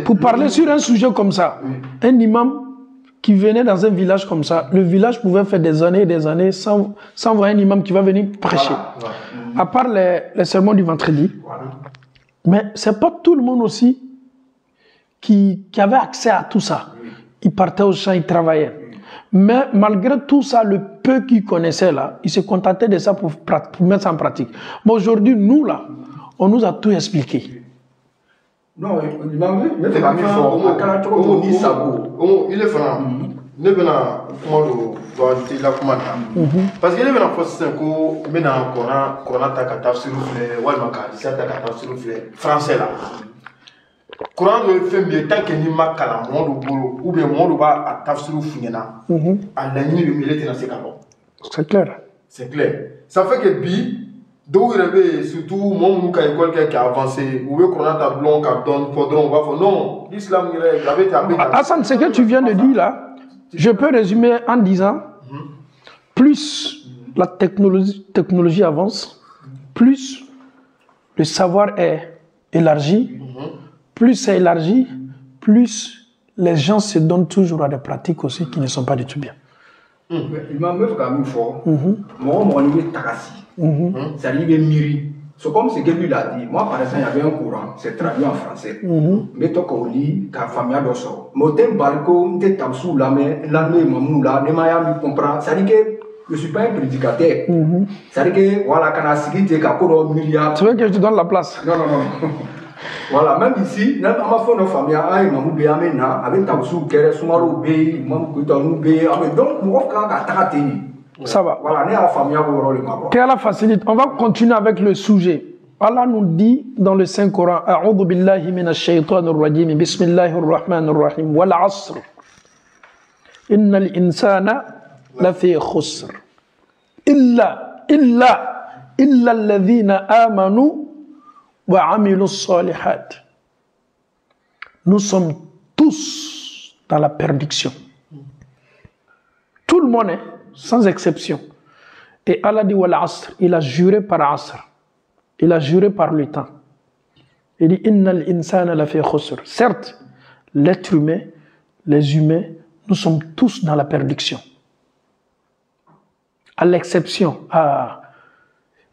pour parler sur un sujet comme ça, un imam qui venait dans un village comme ça, le village pouvait faire des années et des années sans voir un imam qui va venir prêcher. À part les sermons du vendredi. Mais ce n'est pas tout le monde aussi qui avait accès à tout ça. Il partait au champ, il travaillait. Mais malgré tout ça, le peu qu'il connaissait là, il se contentait de ça pour mettre ça en pratique. Mais aujourd'hui, nous là, on nous a tout expliqué. Non, il m'a dit, mais il est franc. Ne bena comment do la commande parce que ne bena forcer ko mena Coran ta ka tafsir flé wal maka isa ta ka tafsir flé français là Coran do fait bien tant que ni makala mondo bolo ou bien mondo ba tafsir funyana Allah ni be milete na se kalo. C'est clair ça fait que bi do rebe surtout mon ka école qui a avancé ou be Coran ta blond ka donne faudron va non l'islam il avait été Hassan, ce que tu viens de dire là, je peux résumer en disant, plus la technologie avance, plus le savoir est élargi, plus c'est élargi, plus les gens se donnent toujours à des pratiques aussi qui ne sont pas du tout bien. Il m'a même quand même fort. Moi, mon est takasi. Ça lui est miri. C'est comme ce que lui a dit. Moi, par exemple, il y avait un courant, c'est traduit en français. Mais toi, quand on lit, quand famille a d'osso. Motem balco, n'était pas sous la main, l'année, mamou là, ne m'a pas comprendre. Ça dit que je ne suis pas un prédicateur. Ça dit que, voilà, quand on a sécurité, quand on a milliard. Tu veux que je te donne la place? Non. Voilà, même ici, même à ma fond, nos familles, mamou béa maintenant, avec Tabsou, Kere, Soumalo Bé, mamou Koutanou Bé, donc, moi, quand on a traité. Ça va. Voilà, qu'Allah facilite. On va continuer avec le sujet. Allah nous dit dans le Saint-Coran, A'udhu billahi minash shaytanir rajim, bismillahir rahmanir rahim, wal asr. Innal insana lafi khusr. Illa alladhina amanu wa amilus salihat. Nous sommes tous dans la perdition. Tout le monde est sans exception. Et Allah dit wal asr, il a juré par asr. Il a juré par le temps. Il dit innal insana lafi khusr. Certes, l'être humain, les humains, nous sommes tous dans la perdition. À l'exception,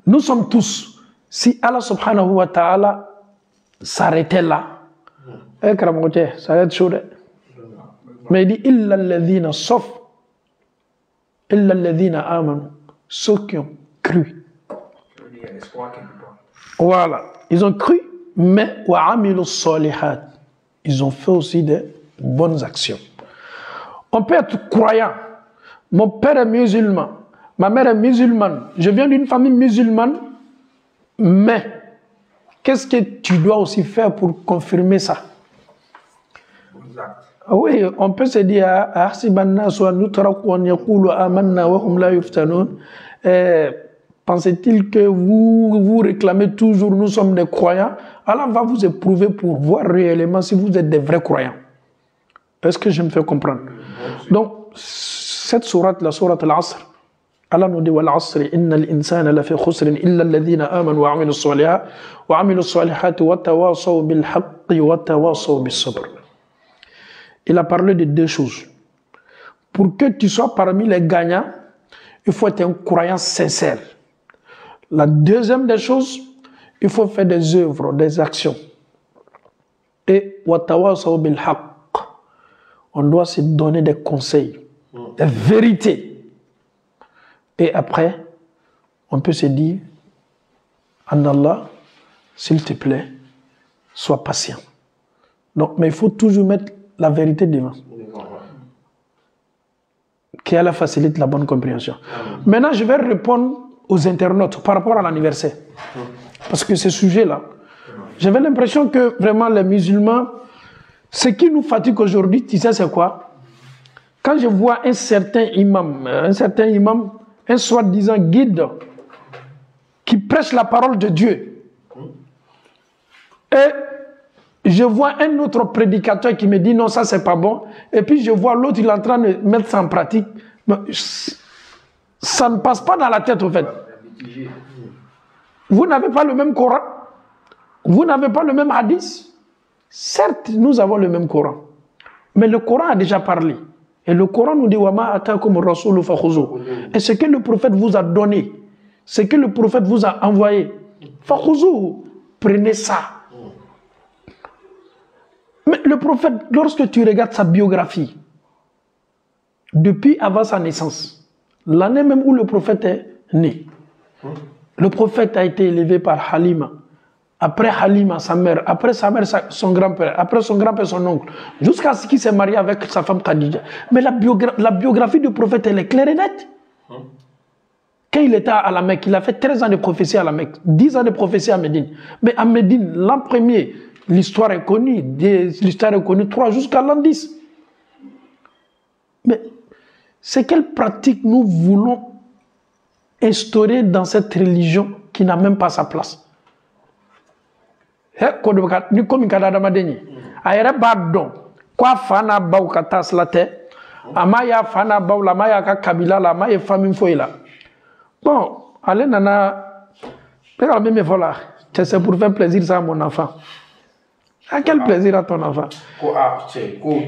nous sommes tous. Si Allah subhanahu wa ta'ala s'arrêtait là, ça va être chaud. Mais il dit illa alladhina, sauf illa alladhina amanu, ceux qui ont cru. Voilà, ils ont cru, mais wa amilu salihat, ils ont fait aussi des bonnes actions. On peut être croyant. Mon père est musulman, ma mère est musulmane, je viens d'une famille musulmane, mais qu'est-ce que tu dois aussi faire pour confirmer ça? Oui, on peut se dire pensez-il que vous réclamez toujours nous sommes des croyants? Allah va vous éprouver pour voir réellement si vous êtes des vrais croyants. Est-ce que je me fais comprendre? Donc, cette sourate, la sourate Al-Asr, Allah nous dit wal asri innal insana lafi khusrin illa alladhina amanu wa amilus salihati wa tawasaw bil haqqi wa tawasaw bis sabr. Il a parlé de deux choses. Pour que tu sois parmi les gagnants, il faut être un croyant sincère. La deuxième des choses, il faut faire des œuvres, des actions. Et wa tawasaw bil haqq. On doit se donner des conseils, des vérités. Et après, on peut se dire, en Allah, s'il te plaît, sois patient. Donc, mais il faut toujours mettre la vérité devant. Qu'Allah facilite la bonne compréhension. Maintenant, je vais répondre aux internautes par rapport à l'anniversaire. Parce que ce sujet-là, j'avais l'impression que vraiment les musulmans, Ce qui nous fatigue aujourd'hui, tu sais c'est quoi? Quand je vois un certain imam, un soi-disant guide, qui prêche la parole de Dieu, et je vois un autre prédicateur qui me dit non, ça c'est pas bon, et puis je vois l'autre, il est en train de mettre ça en pratique, ça ne passe pas dans la tête au fait. Vous n'avez pas le même Coran, vous n'avez pas le même hadith. Certes, nous avons le même Coran, mais le Coran a déjà parlé. Et le Coran nous dit et ce que le prophète vous a donné, ce que le prophète vous a envoyé, prenez ça. Mais le prophète, lorsque tu regardes sa biographie, depuis avant sa naissance, l'année même où le prophète est né, le prophète a été élevé par Halima. Après Halima, sa mère, après sa mère, son grand-père, après son grand-père, son oncle, jusqu'à ce qu'il s'est marié avec sa femme Khadija. Mais la biographie du prophète, elle est claire et nette. Quand il était à la Mecque, il a fait 13 ans de prophétie à la Mecque, 10 ans de prophétie à Médine. Mais à Médine, l'an premier, l'histoire est connue, 3 jusqu'à l'an 10. Mais c'est quelle pratique nous voulons instaurer dans cette religion qui n'a même pas sa place? Ni comme kadada madeni ayere badon kwa fana baw ka taslate amaya fana baw la maya ka kabila la maya famille foila bon allez nana pega même voilà c'est pour faire plaisir ça à mon enfant. À quel plaisir à ton enfant? Moi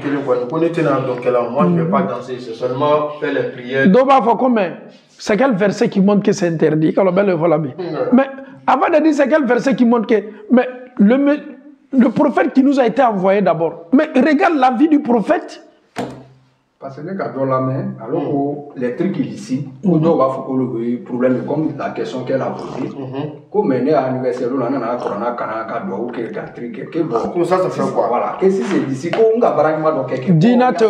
je ne vais pas danser, c'est seulement faire les prières. C'est quel verset qui montre que c'est interdit? Mais avant de dire c'est quel verset qui montre que mais le prophète qui nous a été envoyé d'abord. Mais regarde la vie du prophète. Parce que dans la main, alors les trucs ici, on doit avoir le problème comme la question qu'elle a posée. Comme on est à l'anniversaire, on a un corona, on a ça fait quoi? Voilà. Qu'est-ce que c'est d'ici? On a barragement dans quelque chose. Dina te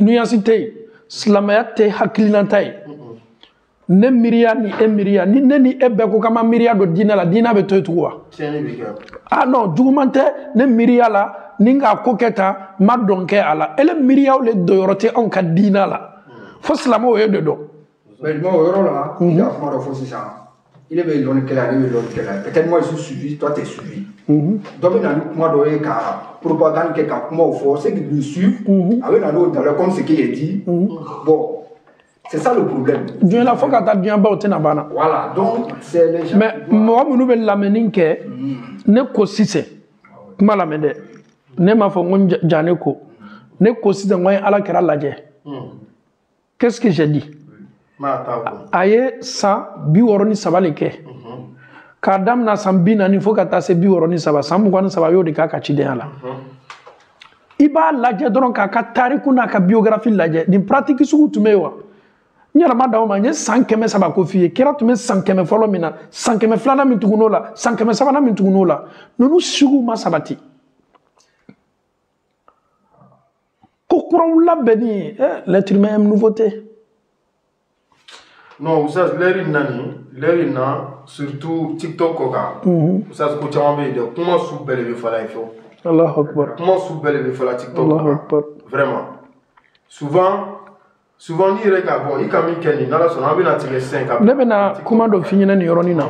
nuancité. Slamayate haklinantai. Ne miria ni emiria ni neni ebeko kama miria do dina la dina be to tuwa. Ah non, jugumante ne miria la ninga koketa ma donke ala. Ele miria o le doyorote on ka dina la. Fo slamo o de do. Mais moi o là, il a fait le faux ça. Il est bien donné que la peut-être moi je suis suivi, toi tu es suivi. Donc il a dit moi doyer ka propagande que ka moi au fond c'est qu'ils me suivent. Avec dans le comme ce qui est dit. Bon. C'est ça le problème. Voilà, donc c'est les gens. Mais moi, je vais l'amener que ne kosise. Kuma l'amener. Ne m'a fait mon janeko. Ne kosise moi à la kera laje. Qu'est-ce que j'ai dit? Aye sa biworoni sabaleke. Kadam na sambina ni faut kata se biworoni sabal. Samukwana sabayo de kaka chidéala. Iba laje donc kaka tariku na ka biographie laje. D'une pratique sous tumewa. Nyarama dauma nye 100 saba ko fiye kira tume 100 folo mina 100 flana min tuguno la 100 sabana min tuguno la nonu sugu ma sabati ko kuran la beni l'être humain aime nouveauté. Non, vous savez l'air na surtout TikTok koka. Vous savez ko chama be de comment sous belle be fala ifo. Allahu akbar. Comment sous belle be fala TikTok. Allahu akbar. Vraiment. Souvent ni reka bon i kami keni nala so na be na tire 5 ne bena kuma do finyina ni yoroni na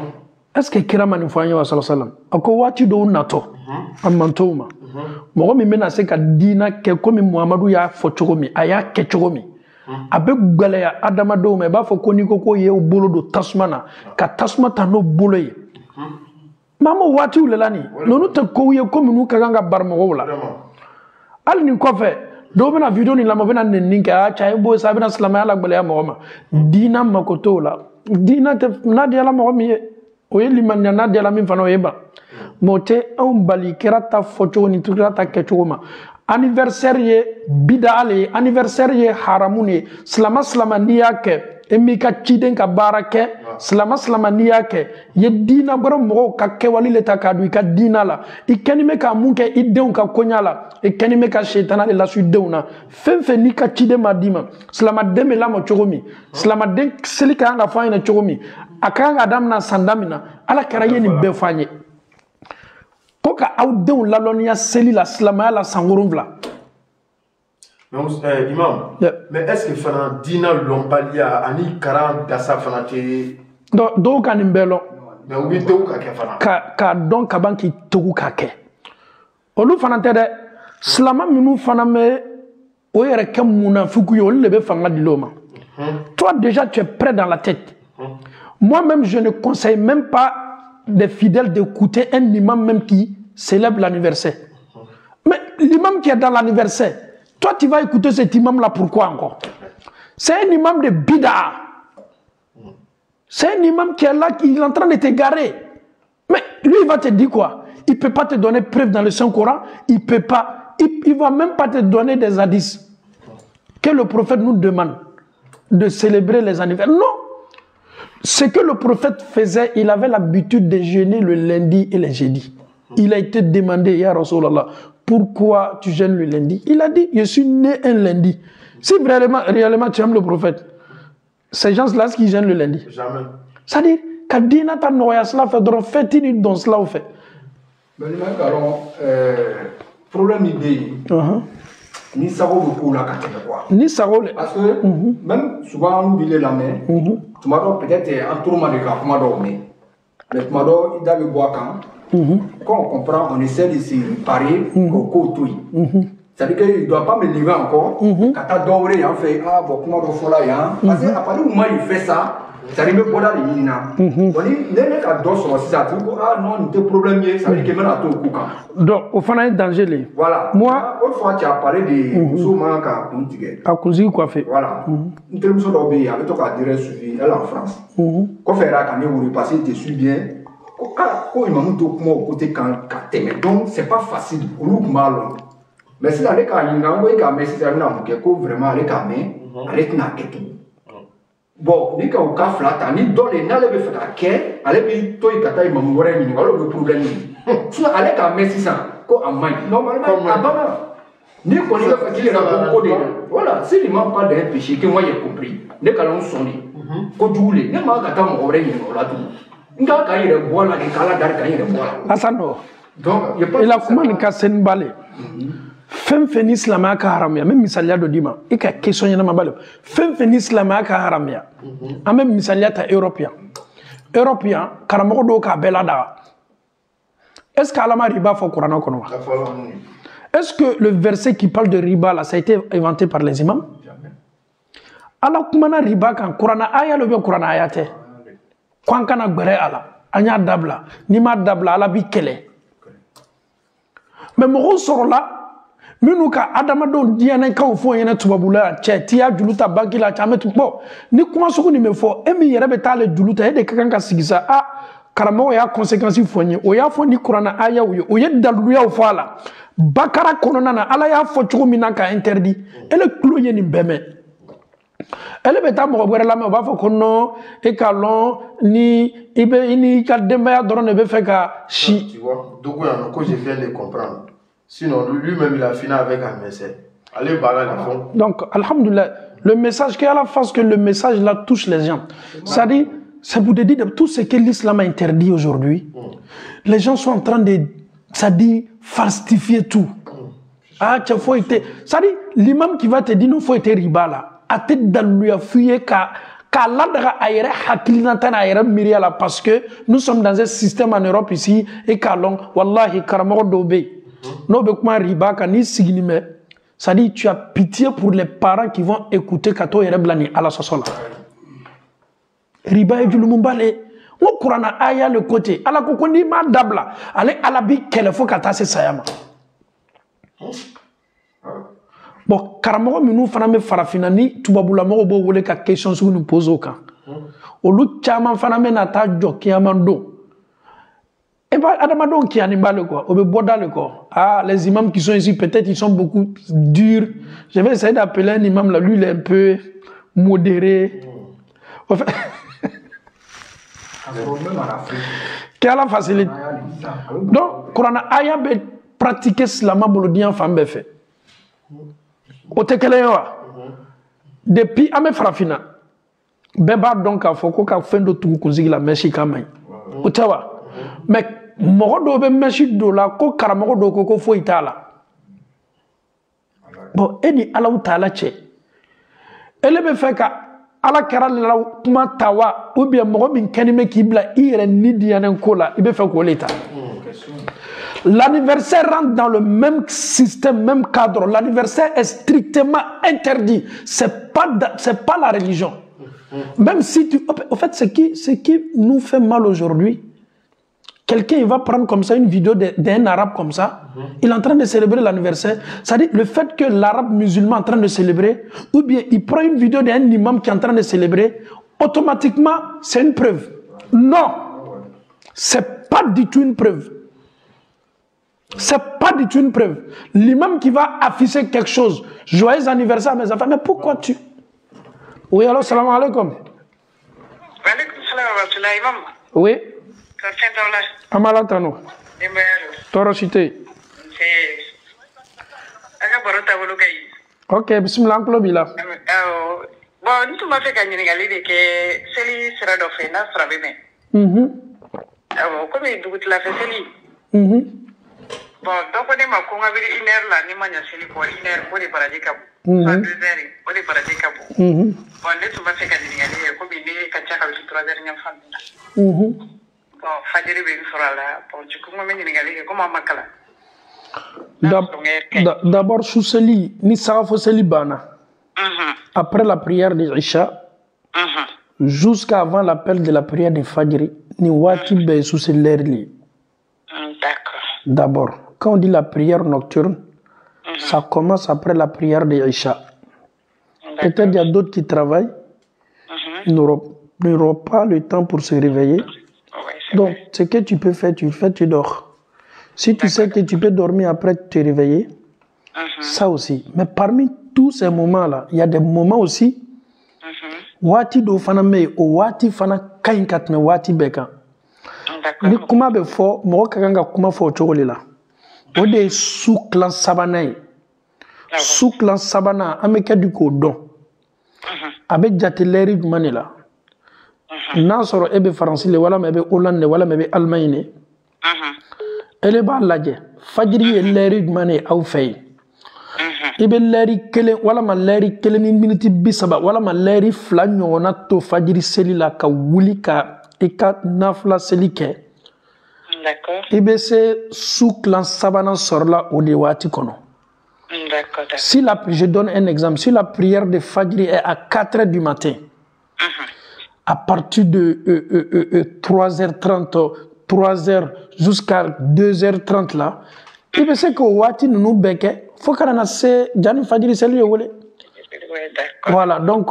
est-ce que kira mani fanyo wa sallallahu alaihi wasallam ako wati do nato amantoma mo mi mena se ka dina ke komi muhammadu ya fo chogomi aya ke chogomi abe gale ya adama do me ba fo koni ko ye bolo do tasmana ka tasmata no bolo ye mama wati ulelani nonu te ko ye komi nu ka ganga barmo wala al ni ko fe do bena video ni lama bena ninka a chay bo sabina salama ala gbele ya mo dina makoto la dina te na dia la mo mi o yeli man na dia la min fano yeba mote on bali kerata foto ni turata kechoma anniversaire ye bidale anniversaire ye haramuni salama niyake emika chiden ka barake salama niyake ye dina boro mo ka kewali le takadu ka dina la ikeni me ka munke ideun ka konyala ikeni me ka shetana le la sudeuna fenfe ni ka chide madima salama deme la mo chogomi salama den selika nga fanya chogomi akanga adam na sandamina ala karaye ni befanye ko ka aw denw lalɔnniya seli la silamɛya la san 7. Imam, mais est-ce que fana dina lɔnbaliya ani karan dasa fana tɛ. dɔw ka nin bɛɛ lɔn. mais u bɛ togo ka kɛ fana. k'a dɔn ka ban k'i togo ka kɛ olu fana tɛ dɛ silama minnu fana bɛ o yɛrɛ kɛ munafiku ye olu de bɛ fanga di l'o ma. toi déjà tu es prêt dans la tête. Moi-même je ne conseille même pas des fidèles d'écouter un imam même qui célèbre l'anniversaire. Mais l'imam qui est dans l'anniversaire, toi tu vas écouter cet imam là pourquoi encore? C'est un imam de bida. C'est un imam qui est là, qui est en train de t'égarer. Mais lui, il va te dire quoi? Il ne peut pas te donner preuve dans le Saint-Coran. Il peut pas. Il ne va même pas te donner des hadiths. Que le prophète nous demande de célébrer les anniversaires. Non. Ce que le prophète faisait, il avait l'habitude de jeûner le lundi et le jeudi. Il a été demandé, Ya Rasulallah, pourquoi tu jeûnes le lundi? Il a dit, je suis né un lundi. Si réellement tu aimes le prophète, ces gens-là, qui gênent le lundi. Jamais. C'est-à-dire, quand Dina ta noya cela fait, donc fait-il dans cela au fait. Mais alors, problème idée. Ni sago de coup là quand tu quoi. Ni sago. Parce que même souvent on oublie la main. Tu m'as peut-être un tour de cas, comment dormir. Mais tu m'as dit, il doit boire quand. Quand on comprend, on essaie de se réparer au côté. C'est-à-dire qu'il ne doit pas me livrer encore. Quand tu as dormi, il fait ah bon, comment on fait là. Parce qu'à partir du moment où il fait ça, ça arrive pour la ligne. Donc, il y a un dos sur ça. Ah non, il y a un problème, ça veut dire qu'il y a un tour. Donc, au fond, il y a un danger. Voilà. Moi, une fois tu as parlé de Souma Kakuntige. Kakuntige, quoi fait. Voilà. Une télévision d'Obé, avec toi qui a direct suivi, elle en France. Quand faire là, quand vous repassez, tu suis bien. Quand il m'a dit au côté quand tu donc, c'est pas facile. Pour nous, mal. Mais si avec un envoyé comme mais si ça n'a pas vraiment avec un mais avec n'a que bon ni quand on casse là t'as ni donne les n'allez pas faire qu'est allez puis toi il kata il m'a mouré ni alors le problème si avec un mais si ça quoi en main normalement abama ni qu'on il va faire qu'il est là pour voilà si il manque pas d'un péché que moi j'ai compris ne qu'allons sonner ko joule ne m'a kata mon oreille ni là tout nga ka il boit là ni kala dar ka il boit asano donc il a comment ni kasen balé fɛn fɛn ni silamɛya ka haramuya n bɛ misaliya dɔ d'i ma i ka question ɲɛnama b'a la fɛn fɛn ni silamɛya ka haramuya an bɛ misaliya ta Europe yan karamɔgɔ dɔw k'a bɛɛ ladaga est ce que Ala ma riba fɔ kuranɛ kɔnɔ wa est ce que le verset qui parle de riba là ça a été inventé par les imams Ala kumana riba kan kuranɛ aya le bɛ kuranɛ aya tɛ ko an kana gbɛrɛ a la an y'a dabila n'i m'a dabila Ala b'i kɛlɛ mais mɔgɔw sɔrɔla minnu ka adamadenw diɲɛnɛkaw fɔ ɲɛna tubabula cɛ t'i y'a juru ta banki la cɛ an bɛ tu bɔ ni kuma sugu nin bɛ fɔ e min yɛrɛ bɛ taa ale juru ta e de ka kan ka sigi sa a karamɔgɔ y'a conséquence fɔ n ye o y'a fɔ ni kuranɛ ayaw ye o ye daliluyaw fɔ a la bakara kɔnɔna na Ala y'a fɔ cogo min na ka interdit ele tulo ye nin bɛɛ mɛn ele bɛ taa mɔgɔ wɛrɛ lamɛn o b'a fɔ ko non e k'a lɔn ni i bɛ i ni ka denbaya dɔrɔn de bɛ fɛ ka si. Tu vois, donc que je viens de comprendre. Sinon, lui-même, il a fini avec un message. Allez, barrer la fond. Donc, alhamdoulilah, le message qu'il y a à la face que le message là touche les gens. C'est-à-dire, c'est pour te dire de tout ce que l'islam a interdit aujourd'hui. Les gens sont en train de, c'est-à-dire, falsifier tout. Ah, tu faut être. C'est-à-dire, l'imam qui va te dire non, faut être riba là. A te daluya fuye ka ladra ayere hakilnatan ayere miriala parce que nous sommes dans un système en Europe ici et qu'allons, wallahi, karamoro dobe. Non, riba kani signime. Ça dit, tu as pitié pour les parents qui vont écouter Kato Yereblani à la sosola. Riba et du Lumumbale. On Kurana aya le côté. À la Kokoni ma dabla. Allez, à la big kelefo katase sayama. Bon, Karamogo minou faname farafinani, tubabula mo bo wole ka question sur nous pose au camp. Au lut chaman faname nata joki amando. Et bien, Adamadon qui animale quoi, au Boda quoi. Ah, les imams qui sont ici, peut-être ils sont beaucoup durs. Je vais essayer d'appeler un imam là, lui il est un peu modéré. Enfin, qui a la facilité. Donc, quand on a aya pratiqué cela, bolodian femme fait. Au tekelewa. Depuis ame frafina. Beba donc a foko ka fendo tu kuzigi la meshi kamay. Utawa. Mais mɔgɔ dɔw bɛ mɛsi dɔ la ko karamɔgɔ dɔw ko foyi t'a la bon e ni Alahu Taala cɛ ele bɛ fɛ ka ala kɛra la kuma ta wa ou bien mɔgɔ min kɛni bɛ k'i bila i yɛrɛ ni diyanen ko la i bɛ fɛ k'o le ta l'anniversaire rentre dans le même système, même cadre. L'anniversaire est strictement interdit. C'est pas la religion. Même si tu... En fait, ce qui nous fait mal aujourd'hui, quelqu'un il va prendre comme ça une vidéo d'un arabe comme ça, il est en train de célébrer l'anniversaire. C'est-à-dire le fait que l'arabe musulman est en train de célébrer, ou bien il prend une vidéo d'un imam qui est en train de célébrer, automatiquement, c'est une preuve. Non, c'est pas du tout une preuve. C'est pas du tout une preuve. L'imam qui va afficher quelque chose, joyeux anniversaire à mes enfants, mais pourquoi tu... Oui, alors, salam alaikum. Oui. Amala Tano. Toro cité. Ok, bismillah, enclo bila. Bon, nous m'avons fait gagner les que Célie sera d'offrir, n'a pas bien. Comme il doute la fait Célie. Bon, donc on est ma con avec une heure là, ni mania Célie pour une heure pour les paradis cabou. Soit 2 heures pour les paradis cabou. Bon, nous m'avons fait gagner comme il est 4 avec 3 heures n'y a pas. Bon, Fadjiri ben sera là. Bon, du coup, moi, je vais comment makala. D'abord, sous Célie, ni Sarafo Célie Bana. Après la prière de Isha, jusqu'à avant l'appel de la prière de Fadjiri, ni Wati ben sous Célie. D'accord. D'abord, quand on dit la prière nocturne, ça commence après la prière de Isha. Peut-être il y a d'autres qui travaillent, ils n'auront pas le temps pour se réveiller. Donc, ce que tu peux faire, tu fais, tu dors. Si tu sais que tu peux dormir après te réveiller, ça aussi. Mais parmi tous ces moments-là, il y a des moments aussi, wati do fana me o wati fana kainkat me wati beka. Ni kuma be fo mo kanga kuma fo chogoli la. O de sous clan sabana. Sous clan sabana ameka du ko don. Abe jateleri manila. N'a sɔrɔ e bɛ faransi le wala mɛ bɛ Hollande wala mɛ bɛ Allemagne ele b'a lajɛ fajiri ye lɛri jumɛn de aw fɛ yen i bɛ lɛri kelen walama lɛri kelen ni miniti 30 walama lɛri 2 ɲɔgɔnna to fajiri seli la ka wuli ka i ka nafila seli kɛ i bɛ se su kilan sabanan sɔrɔla o de waati kɔnɔ. Si je donne un exemple, si la prière de fajiri est à 4 heures du matin, à partir de 3h30, 3h jusqu'à 2h30 là, il peut se que wati nous beke, faut qu'on a se jani fajiri seli wole. Voilà, donc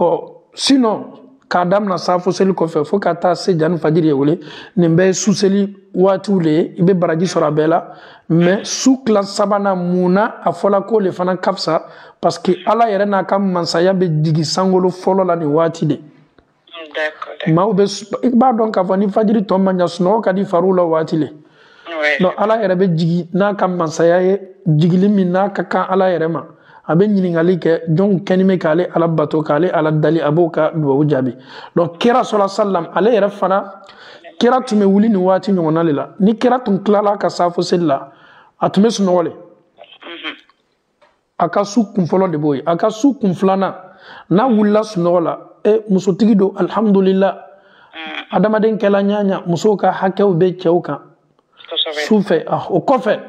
sinon kadam na sa fo seli ko fe faut ka ta se jani fajiri wole, nembe sous seli wati wole, ibe baraji sora bela, mais sous classe sabana muna afola ko le fana kapsa parce que ala yere na kam mansaya be digi sangolo folo la ni wati de. D'accord. I b'a dɔn k'a fɔ ni fajiri tɔ man ɲa sunɔgɔ ka di fariw la waati le. Donc ala yɛrɛ bɛ jigi n'a ka masaya ye jigili min n'a ka kan ala yɛrɛ ma a bɛ ɲininkali kɛ jɔn kɛni bɛ k'ale ala bato k'ale ala dali a b'o ka duwawu jaabi. Donc kira sɔla sallam ale yɛrɛ fana kira tun bɛ wuli nin waati ɲɔgɔnna le la ni kira tun tilala ka safo seli la a tun bɛ sunɔgɔ le. A ka su kun fɔlɔ de b'o ye a ka su kun filanan n'a wulila sunɔgɔ la musotigi do alhamdulillah adamaden kɛla ɲaɲa musow ka hakɛw bɛ cɛw kan su fɛ o kɔfɛ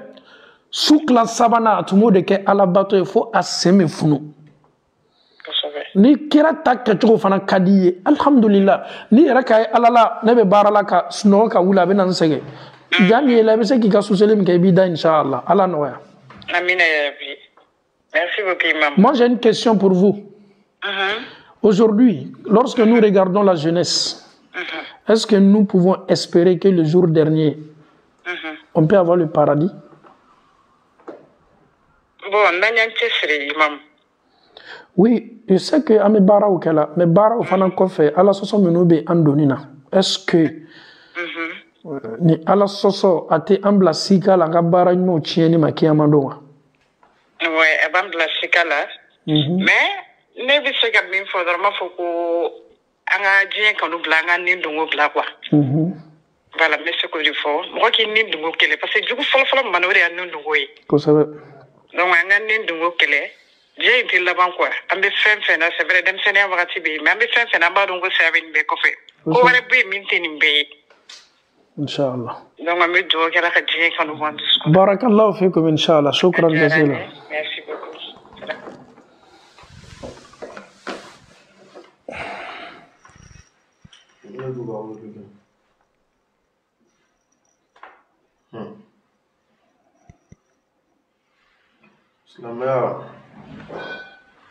su kilan sabanan a tun b'o de kɛ alabato ye fo a sen bɛ funu ni kira ta kɛcogo fana ka di ye alhamdulillah ni yɛrɛ ka ye ala la ne bɛ baara la ka sunɔgɔ ka wuli a bɛ na n sɛgɛn jaa min ye la i bɛ se k'i ka suseli min kɛ i b'i da inshallah ala nɔgɔya. Amina ya Rabbi. Merci beaucoup imam. Moi j'ai une question pour vous. Aujourd'hui, lorsque nous regardons la jeunesse, est-ce que nous pouvons espérer que le jour dernier, on peut avoir le paradis? Oui, je sais que Ame Bara ou Kela, mais Bara ou Fana Kofe, Allah Soso Menoube Andonina. Est-ce que ni Allah Soso a été ambla sika la Gabara no Chieni Makiamandoa? Oui, ambla sika là. Mais ne bɛ se ka min fɔ dɔrɔn n b'a fɔ ko an ka diɲɛ kanu bila an ka nin dongo bila quoi. Bon Voilà, mais ce que je fais, moi qui n'y dungo kele, parce que du coup, follow manore à nous dungo. Pour ça. Donc, on a n'y dungo kele. J'ai été là-bas quoi. On me fait c'est vrai, dem sene avoir tibi, mais on me fait un bas dungo servir une bécofe. On va le minter une bé. Inch'Allah. Donc, on me doit qu'elle a dit qu'on nous vend. Barakallahu fikum, Inch'Allah. Shukran jazila. Merci beaucoup. Silamɛya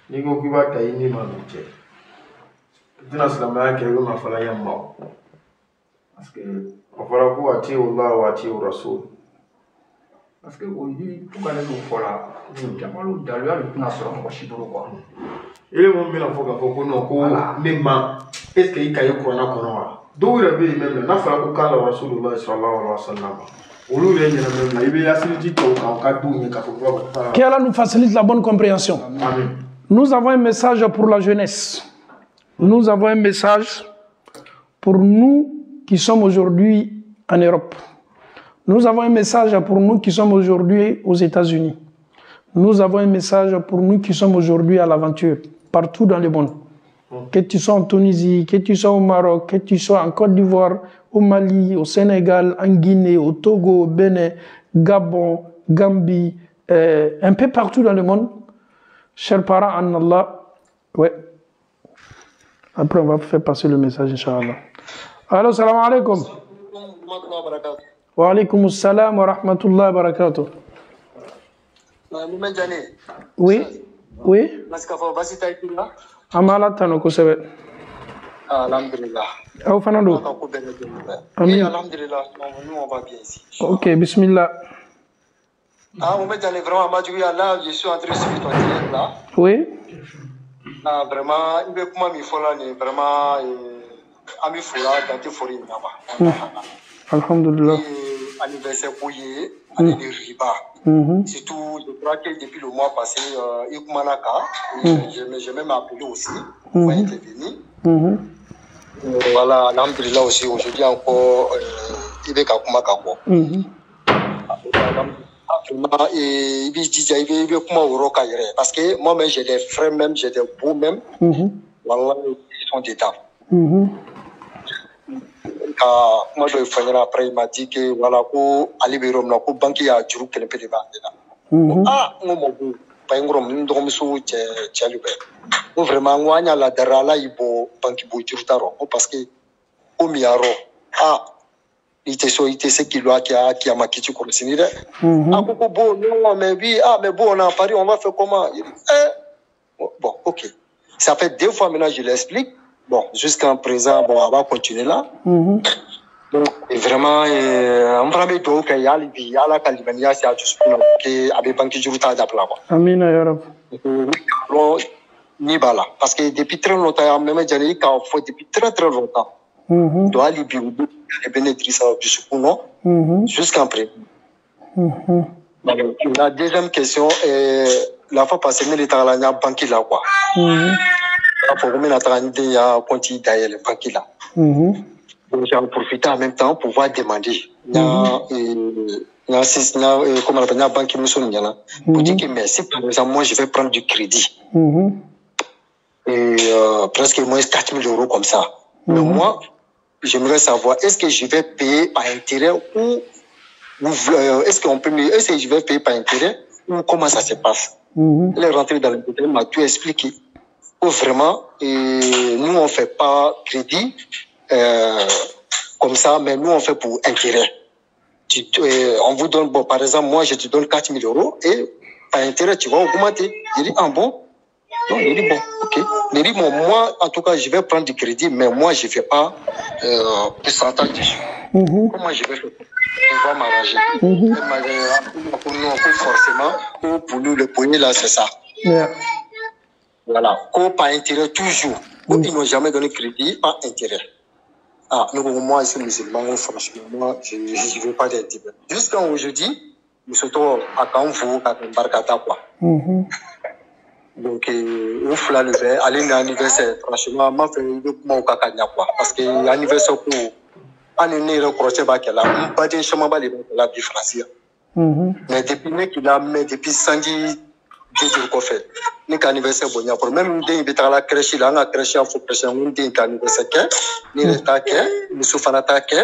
n'i ko k'i b'a ta i ni ma min cɛ i tɛna silamɛya kɛ i bɛ mafala ɲɛ ma parce que a fɔra ko atiiu Allah wa atiiu Rasul parce que o yi tout ka ne n'o fɔra jamana daluya de tɛna sɔrɔ mɔgɔ si bolo quoi ele mun bɛna fɔ k'a fɔ ko non ko ne ma est ce que i ka ye kuranna kɔnɔ wa dɔw yɛrɛ bɛ yen même n'a fɔra ko k'ala Rasulullah sallallahu alaihi wa sallam qu'Allah nous facilite la bonne compréhension. Amen. Nous avons un message pour la jeunesse. Nous avons un message pour nous qui sommes aujourd'hui en Europe. Nous avons un message pour nous qui sommes aujourd'hui aux États-Unis. Nous avons un message pour nous qui sommes aujourd'hui à l'aventure, partout dans le monde. Que tu sois en Tunisie, que tu sois au Maroc, que tu sois en Côte d'Ivoire, au Mali, au Sénégal, en Guinée, au Togo, au Bénin, Gabon, Gambie, un peu partout dans le monde. Chers parents en Allah, ouais. Après, on va faire passer le message, Inch'Allah. Allô, salam alaikum. Wa alaikum salam wa rahmatullah wa barakatuh. Oui, oui. Amala tano kosebe. Alhamdulillah. Aw fana do. Amin. Alhamdulillah, nous on va bien ici. Ok, bismillah. Ah, on met dans les vraiment là, je suis en train de suivre ton direct là. Oui. Ah, vraiment, il veut comment il faut là, vraiment, ami fola, dans tes forêts là-bas. Alhamdulillah. Anniversaire pour y aller de riba. Surtout, je crois que depuis le mois passé, Ikumanaka, j'ai même appelé aussi pour intervenir. Voilà, alhamdulillah aussi, aujourd'hui encore, il veut Kakumaka. Il veut comment au Roca, parce que moi-même, j'ai des frères, même, j'ai des beaux même. Voilà, ils sont d'état. Moi, je vais après, il m'a dit que voilà, pour aller vers Rome, pour banquier à Djourou, qu'elle peut débattre. Ah, moi, mon pas un gros, nous dormons sous Tchalubé. Vraiment, moi, il y a la Darala, il faut banquier pour Djourou, parce que, au Miaro, ah, il était ce qu'il a qui a maquillé tu connais, c'est ah, bon, non, mais oui, ah, mais bon, on est à Paris, on va faire comment? Bon, ok. Ça fait 2 fois maintenant, je l'explique. Bon, jusqu'à présent, bon, on va continuer là. Donc, vraiment, on va mettre au cas il y a la Calimania, c'est à tout ce qu'on a avec Banque Juruta d'Apla. Amin, Ayarab. Nibala. Parce que depuis très longtemps, même Djani, quand on fait depuis très longtemps, doit aller les bénéfices du secours, jusqu'à présent. La deuxième question est, la fois passée, mais l'état là, il y a banque là, quoi. Pour nous, il y a continué d'ailleurs le banquier là. Donc, j'ai profité en même temps pour pouvoir demander. Il y a comment on appelle, il y a un banquier pour dire que mais si par exemple, moi, je vais prendre du crédit. Et presque moins 4 000 € comme ça. Mais moi, j'aimerais savoir, est-ce que je vais payer par intérêt ou est-ce qu'on peut est-ce que je vais payer par intérêt ou comment ça se passe? Elle est rentrée dans le détail, m'a tout expliqué. Vraiment, nous on fait pas crédit comme ça, mais nous on fait pour intérêt. On vous donne, bon, par exemple, moi je te donne 4 000 € et par intérêt tu vas augmenter. Il dit, ah bon? Non, il dit, bon, ok. Il dit, bon, moi en tout cas je vais prendre du crédit, mais moi je fais pas pourcentage dessus. Comment je vais faire? On va m'arranger. Pour nous, forcément, pour nous le poignet là, c'est ça. Voilà, par intérêt toujours. Ils n'ont jamais donné crédit par intérêt. Ah, nous, moi, ici, musulman, franchement, moi, je ne veux pas d'intérêt. Jusqu'à aujourd'hui, nous sommes à Kanfou, à Barkata, quoi. Donc, on fait le verre, aller à l'anniversaire, franchement, moi, je fais le comment au Kakanya, quoi. Parce que l'anniversaire, ani ne yɛrɛ kɔrɔcɛ b'a kɛ la n baden caman ba de b'a kɛ la bi faransi yan mais depuis ne k'i la mɛn depuis sanji 10 jours kɔfɛ ne ka anniversaire bonya kɔrɔ même den bɛ taga la crèche la an ka crèche y'a fɔ crèche n den ka anniversaire kɛ ne yɛrɛ t'a kɛ muso fana t'a kɛ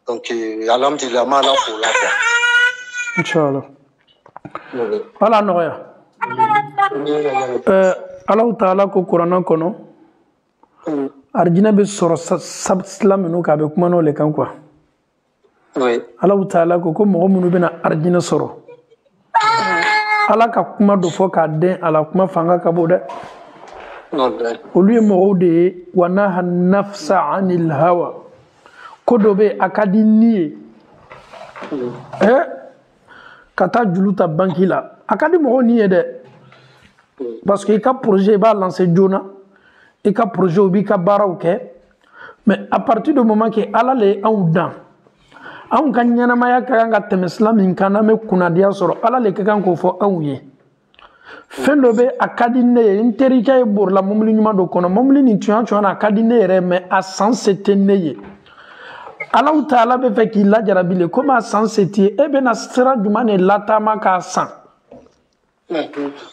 donc alhamdulillah ma ala fo la quoi inchallah ala nɔgɔya Allahu Ta'ala ko Kuranɛ kɔnɔ arjina bɛ sɔrɔ sila minnu kan a bɛ kuma n'o le kan quoi Allahu Ta'ala ko mɔgɔ minnu bɛna arjina sɔrɔ ala ka kuma dɔ fɔ k'a den ala kuma fanga ka bon dɛ olu ye mɔgɔw de ye wa naha nafsa anil hawa ko dɔ bɛ a ka di ni ye ka taa julu ta banki la a ka di mɔgɔw ni ye dɛ parce que i ka projet i b'a lancer joona i ka projet u b'i ka baaraw kɛ mais à partir du moment que ala le ye anw dan anw ka ɲɛnamaya ka kan ka tɛmɛ sira min kan n'an bɛ kunnadiya sɔrɔ ala le ka kan k'o fɔ anw ye fɛn dɔ bɛ a ka di ne ye n terikɛ ye borila mobili ɲuman dɔ kɔnɔ mobili nin tuyan na a ka di ne yɛrɛ mais a san se tɛ ne ye Allahu Ta'ala bɛ fɛ k'i lajarabi le komi a san se t'i ye e bɛna sira jumɛn de lataama k'a san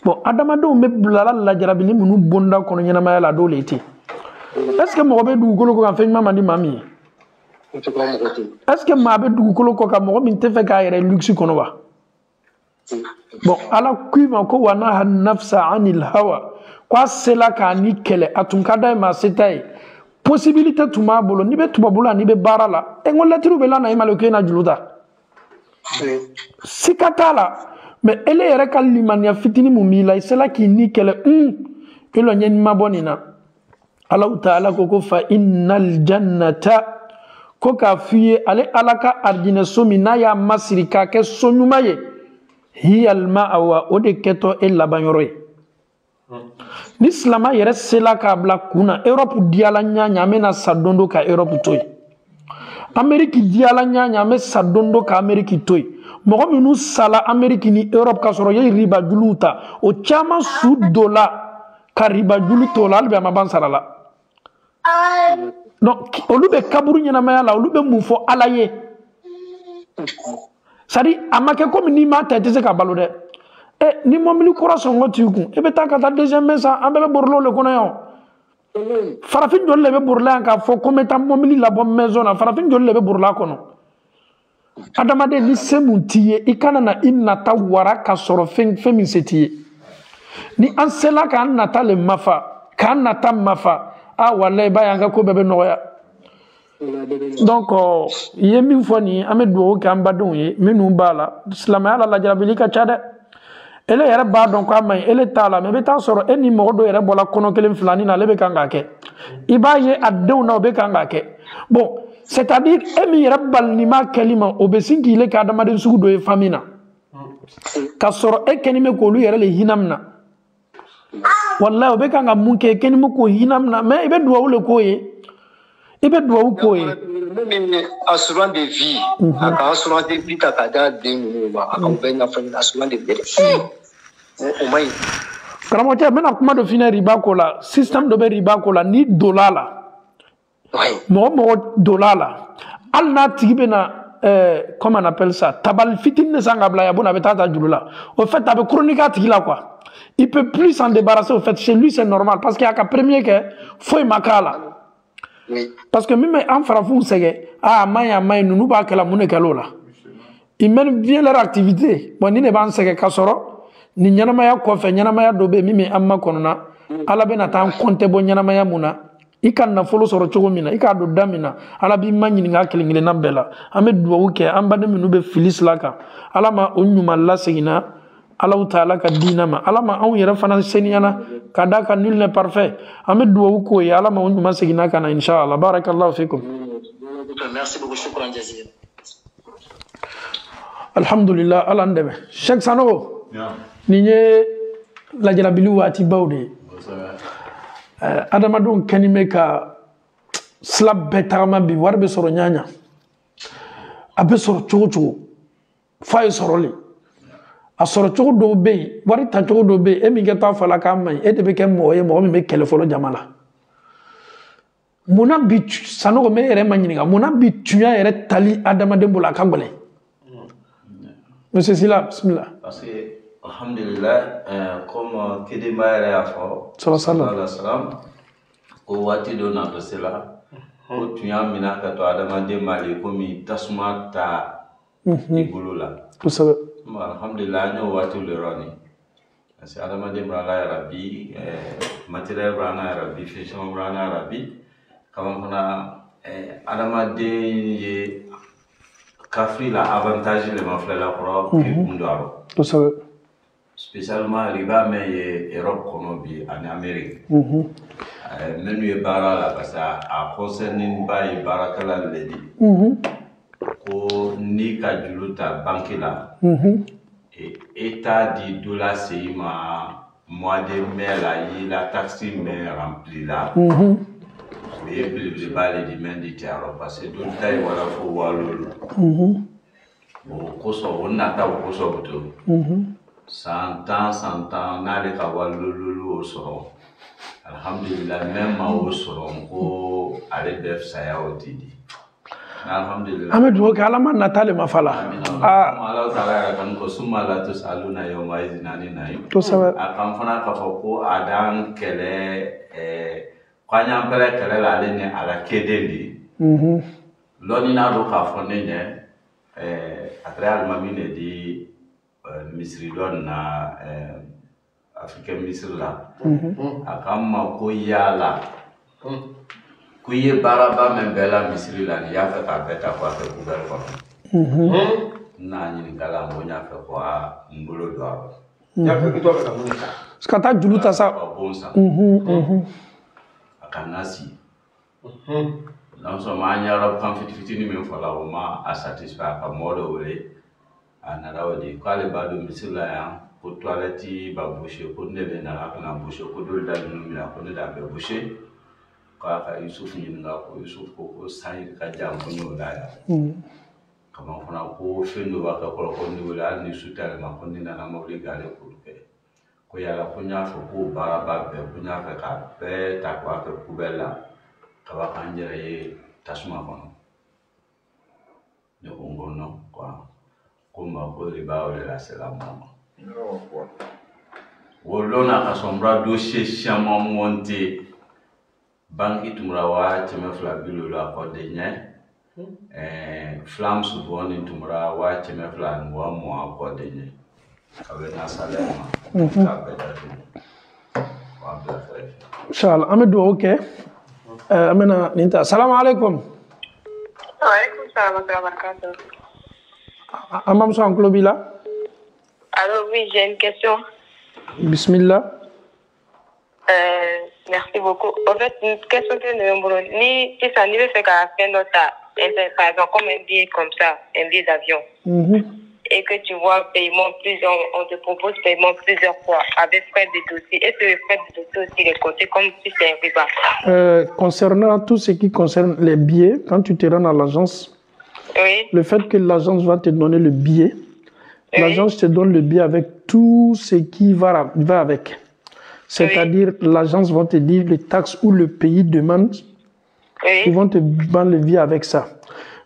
bon adamadenw bɛ bila lajarabili minnu bonda kɔnɔ ɲɛnamaya la a dɔw le tɛ est ce que mɔgɔ bɛ dugukolo kɔ ka fɛn ɲuman man di maa min ye est ce que maa bɛ dugukolo kɔ ka mɔgɔ min tɛ fɛ k'a yɛrɛ luxe kɔnɔ wa bon ala k'i ma ko wa naha nafsa anil hawa ko a sela k'a ni kɛlɛ a tun ka d'a ye maa se t'a ye possibilité tun b'a bolo n'i bɛ tubabu la n'i bɛ baara la e n ko lɛtiriw bɛ lana i ma le ko e na juru ta sika t'a la mais ele yɛrɛ ka limaniya fitini mun b'i la i sela k'i ni kɛlɛ e lɔ ɲɛ ma bɔ nin na Allahu Ta'ala ko fa innal jannata ko k'a f'i ye ale ala ka arjinɛ so min n'a y'a masiri k'a kɛ so ɲuman ye hiyal ma'awa o de kɛtɔ e laban yɔrɔ ye ni silama yɛrɛ sela k'a bila kun na Europe diyala ɲaɲa an bɛna sa don dɔ ka Europe to yen Amérique diyala ɲaɲa an bɛ sa don dɔ ka Amérique to yen mɔgɔ minnu sala Amérique ni Europe ka sɔrɔ ye ribajuluw ta o caman su dɔ ka ribajulu to la hali bi a ma ban sara la donc olu bɛ kaburu ɲɛnamaya la olu bɛ mun fɔ ala ye c'est à dire a ma kɛ komi n'i m'a ta i tɛ se ka balo dɛ ni mobili kura sɔngɔ t'i kun i bɛ taa ka taa deuxième main san an bɛɛ bɛ borilaw le kɔnɔ yan farafin joli le bɛ borila yan k'a fɔ ko n bɛ taa mobili labɔ maison na farafin joli le bɛ borila kɔnɔ adamaden ni se mun t'i ye i kana na i nata wara ka sɔrɔ fɛn min se t'i ye ni an sela k'an nata le mafa k'an nata mafa walayi i b'a ye an ka ko bɛɛ bɛ nɔgɔya donc i ye min fɔ nin an bɛ dugawu kɛ an badenw ye minnu b'a la silamɛya la lajarabili ka ca dɛ ele yɛrɛ b'a dɔn k'a ma ɲi ele t'a la mais i bɛ taa sɔrɔ e ni mɔgɔ dɔ yɛrɛ bɔra kɔnɔ kelen filanin na ale bɛ kan k'a kɛ i b'a ye a denw na o bɛ kan k'a kɛ bon c'est à dire e min yɛrɛ balinima kɛli ma o bɛ sin k'i le kɛ adamaden sugu dɔ ye famille na ka sɔrɔ e kɛni bɛ k'olu yɛrɛ le hinɛ minɛ wallahi o bɛ kan ka mun kɛ e kɛni bɛ k'o hinɛ minɛ mais i bɛ dugawu le k'o ye i bɛ dugawu k'o ye assurant de vie a ka assurant de vie ta ka da den ninnu ma a ka bɛɛ ɲɛfɔ assurant de vie o ma ɲi karamɔgɔcɛ n bɛna kuma dɔ f'i ɲɛna riba ko la système dɔ bɛ riba ko la n'i donna a la mɔgɔ donna a la hali n'a tigi bɛ na comment on appelle ça tabali fitinin de san ka bila yabona a bɛ taa ta juru la au fait a bɛ chronique a tigi la quoi il peut plus s'en débarrasser au fait chez lui c'est normal parce qu'il a ka premier kɛ foyi ma k'a la parce que min bɛ an farafinw sɛgɛn a ma ɲi ninnu b'a kɛ la mun de kɛla o la ils mènent bien leur activité bon ni ne b'an sɛgɛn ka sɔrɔ nin ɲɛnamaya kɔfɛ ɲɛnamaya dɔ bɛ yen min bɛ an makɔnɔ ala bɛna taa an compter bɔ ɲɛnamaya mun na i ka nafolo sɔrɔ cogo min na i k'a dɔn da min na ala b'i ma ɲininka kelen kelenna bɛɛ la an bɛ dugawu kɛ an baden minnu bɛ fili sira kan ala ma o ɲuman laseginna Allahu Ta'ala ka diinɛ ma ala ma anw yɛrɛ fana seniyana ka d'a kan nul n'est parfait an bɛ dugawu k'o ye ala ma o ɲuman seginna ka na inshallah barakallahu fikum merci beaucoup shukran jazilan alhamdulillah ala n dɛmɛ Sheikh Sanogo nin ye lajarabili waati baw de ye adamadenw kɛni bɛ ka sila bɛɛ tagama bi wari bɛ sɔrɔ ɲaɲa a bɛ sɔrɔ cogo cogo fa ye sɔrɔli a sɔrɔ cogo dɔw bɛ yen wari ta cogo dɔw bɛ yen e min kɛ t'a fɔ la k'a man ɲi e de bɛ kɛ mɔgɔ ye mɔgɔ min bɛ kɛlɛ fɔlɔ jama la Mona bitu sanogo me ere manyininga mona bitunya ere tali adama dembola kangole. Monsieur Sila, bismillah. Parce que alhamdulillah comme Kedema ere afo sallallahu alaihi wasallam ko wati do na do sela ko tunya mina ka to adama demali ko mi tasma ta ibulula. Tout ça. Alhamdulillah no wati le roni. Parce que adama demala ya rabbi matériel brana ya rabbi fiction brana ya rabbi. Comme on a Adamade Kafri la avantage les mafla la croix qui Mundaro. Tout ça. Spécialement riba mais Europe comme en Amérique. Menu bara la parce à concerning by barakala lady. Ko ni ka juluta banque là. Et état du dollar c'est ma mois de mai là il la taxe mais rempli là. Mais je vais parler de Menditaro parce que tout le temps, il faut voir le on n'a pas au Kosovo. 100 ans, n'a les voir le au Soron. Alhamdulillah, même au Soron, au Alebef Saya au Tidi. Alhamdulillah. Ahmed Wokalama Natale Mafala. Allah Tala kan ko sumala to saluna yo mai zinani nai. To sawa. Akamfana ka ko adan kele Kwanya mpere kele la lene ala kedeli. Loni na do ka fone ne après almamine di misri don na africain misri la. Akama ko yala. Kuye baraba membela misri la ni yafa ka beta kwa ke kubel ko. Na ni ngala mo nya fe kwa mbulo do. Ya fe kito ka munika. Skata juluta sa. Kanasi. Non so ma nyara kan fiti ni me fola o ma a satisfy ka modo wole anara wodi kwale bado misila ya ko toilette ba boucher ko ne be na kana boucher ko dol dal no mi ko ne da be boucher ka Yusuf ni nga ko Yusuf ko sai ka jam ko nyo da ya kama fona ko fendo ba ka ko ni wala ni sutal ma ko ni na mo le gale ko ke ko yala ko nya fo ko baraba be ko nya fa ka be ta ko ka kubela ka ba kanjere ye tasuma kono ne ko ngono ko ma ko riba o la selama wolona ka sombra dossier chama monte banki tumra wa chama fla bilo la ko de nya flam souvent ni tumra wa chama fla ngwa mo ko de nya Inshallah, Ahmed, ok. Amena Ninta. Assalamu alaikum. Wa alaikum salam wa barakatuh. Amam San Klobila. Alors oui, j'ai une question. Bismillah. Merci beaucoup. En fait, une question que nous avons ni si ça n'y veut faire qu'à faire notre par exemple comme un billet comme ça, un billet d'avion. Et que tu vois paiement plusieurs, on te propose paiement plusieurs fois avec frais de dossier. Est-ce que les frais de dossier aussi les compter comme si c'est un riba? Concernant tout ce qui concerne les billets, quand tu te rends à l'agence, le fait que l'agence va te donner le billet, l'agence te donne le billet avec tout ce qui va avec. C'est-à-dire, l'agence va te dire les taxes où le pays demande, ils vont te vendre le billet avec ça.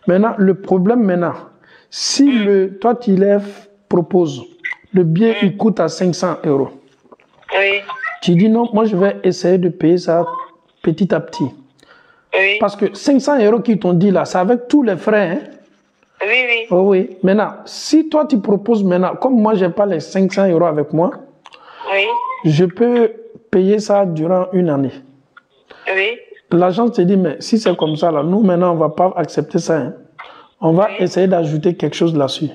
Maintenant, le problème maintenant, si toi tu proposes, le billet il coûte à 500 €. Tu dis non, moi je vais essayer de payer ça petit à petit. Parce que 500 € qu'ils t'ont dit là, c'est avec tous les frais. Hein? Oh oui. Maintenant, si toi tu proposes maintenant, comme moi j'ai pas les 500 € avec moi, je peux payer ça durant une année. L'agent te dit, mais si c'est comme ça là, nous maintenant on va pas accepter ça. Hein? On va essayer d'ajouter quelque chose là-dessus.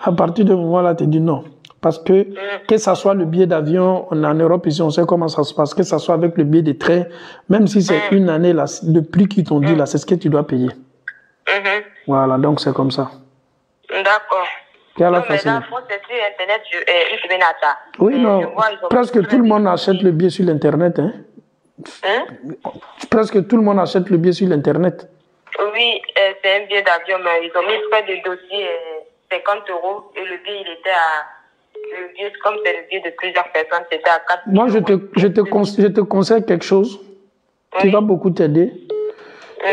À partir de ce moment-là, tu dis non. Parce que ça soit le billet d'avion, on est en Europe ici, on sait comment ça se passe, que ça soit avec le billet de train, même si c'est une année, là, le prix qu'ils t'ont dit, là, c'est ce que tu dois payer. Voilà, donc c'est comme ça. D'accord. Non, mais dans le fond, c'est sur Internet, une semaine à ça. Oui, non, presque tout le monde achète le billet sur l'Internet. Hein? Presque tout le monde achète le billet sur l'Internet. Oui, c'est un billet d'avion, mais ils ont mis frais de dossier 50 € et le billet, il était à... Le billet, comme c'est le billet de plusieurs personnes, c'était à 4 €. Moi, je te conseille quelque chose. qui va beaucoup t'aider.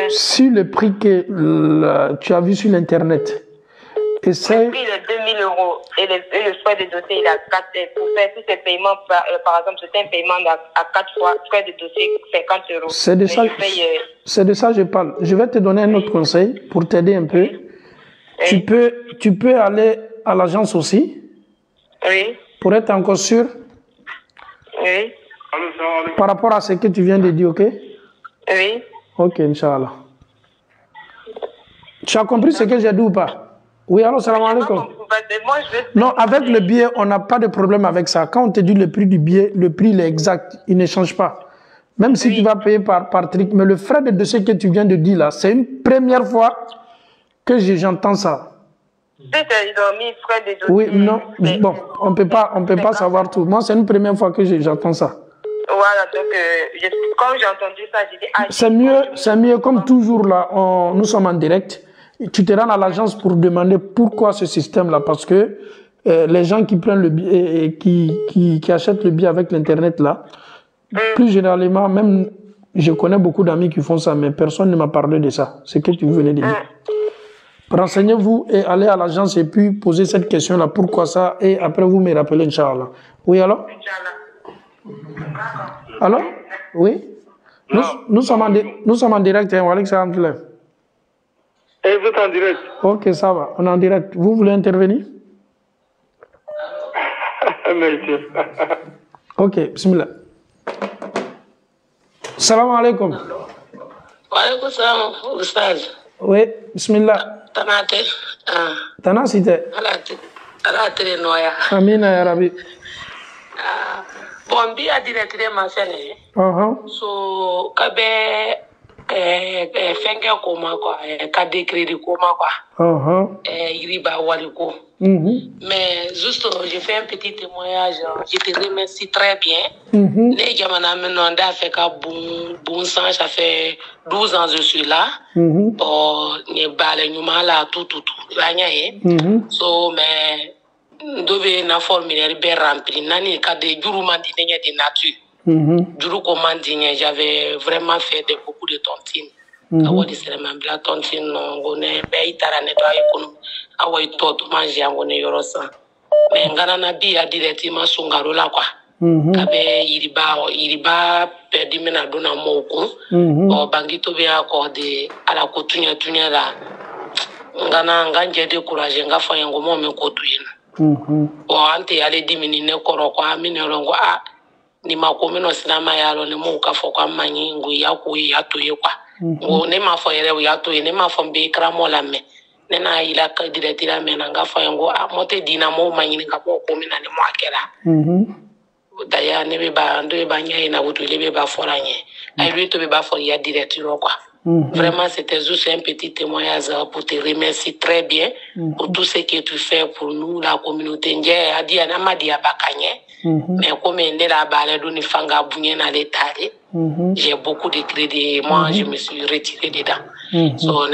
Sur le prix que tu as vu sur l'internet. Essaye. Le prix de 2000 euros et le frais de dossier, il a 4 pour faire tous ces paiements. Par exemple, c'était un paiement à 4 fois, frais de dossier 50 euros. C'est de ça que je parle. Je vais te donner un autre conseil pour t'aider un peu. Tu peux aller à l'agence aussi. Oui. Pour être encore sûr. Oui. Par rapport à ce que tu viens de dire, ok? Oui. Ok, Inch'Allah. Tu as compris ce que j'ai dit ou pas? Oui, alors, salam alaikum. Non, avec le billet, on n'a pas de problème avec ça. Quand on te dit le prix du billet, le prix il est exact, il ne change pas. Même si tu vas payer par truc. Mais le frais de dossier que tu viens de dire là, c'est une première fois que j'entends ça. Oui, non, bon, on ne peut pas savoir tout. Moi, c'est une première fois que j'entends ça. Voilà, donc, quand j'ai entendu ça, j'ai dit... C'est mieux, comme toujours là, nous sommes en direct. Tu te rends à l'agence pour demander pourquoi ce système-là, parce que les gens qui prennent le billet et qui achètent le billet avec l'Internet là, plus généralement, même je connais beaucoup d'amis qui font ça, mais personne ne m'a parlé de ça. C'est ce que tu venais de dire. Renseignez-vous et allez à l'agence et puis posez cette question-là, pourquoi ça, et après vous me rappelez, Inch'Allah. Oui, alors? Alors? Oui? Nous sommes en direct, hein, Walek Salam. Et vous êtes en direct? Ok, ça va, on est en direct. Vous voulez intervenir? Merci. Ok, bismillah. Salam alaikum. Wa alaikum salam, Oustaz. Oui, bismillah. Tanate. Tanasite. Alate noya. Amina ya Rabbi. Bon, bi a directement ma fene. So, kabe fenge koma quoi, ka décrédit koma quoi. Iriba waliko. Mais juste, j'ai fait un petit témoignage. Je te remercie très bien. Les gamins maintenant fait qu'un bon sens. Ça fait 12 ans que je suis là. Bon, n'y balé nous mal à tout. So, mais devez na formulaire bien rempli. Nani ka de juru mandine de nature. Juru commandine. J'avais vraiment fait beaucoup de tontines. Awadi seleman bila tontine non gone be itara nettoyer kono awai toto manger ngone yorosa mais ngana na bia directement sungaro la quoi kabe iriba perdi mena dona moko o bangito be accordé à la kotunya tunya la ngana nganje décourager nga fa yango mo me kotuyina o ante ale dimini ne koro kwa minerongo a ni makomino sinama yalo ne mo ka fo kwa manyingu ya ku ya toye kwa ngo ne ma fo yere ya toye ne ma fo be kramo la me ne na ila ka directira me na nga fo yango a mote dina mo manyini ka ko komina ne mo akela daya ne be ba ndo be ba nya na wutu le be ba fo la nye ai lui to be ba fo ya directiro quoi. Vraiment, c'était juste un petit témoignage pour te remercier très bien pour tout ce que tu fais pour nous, la communauté. Mais comme on est là, j'ai beaucoup de crédits. Moi, je me suis retiré dedans. So,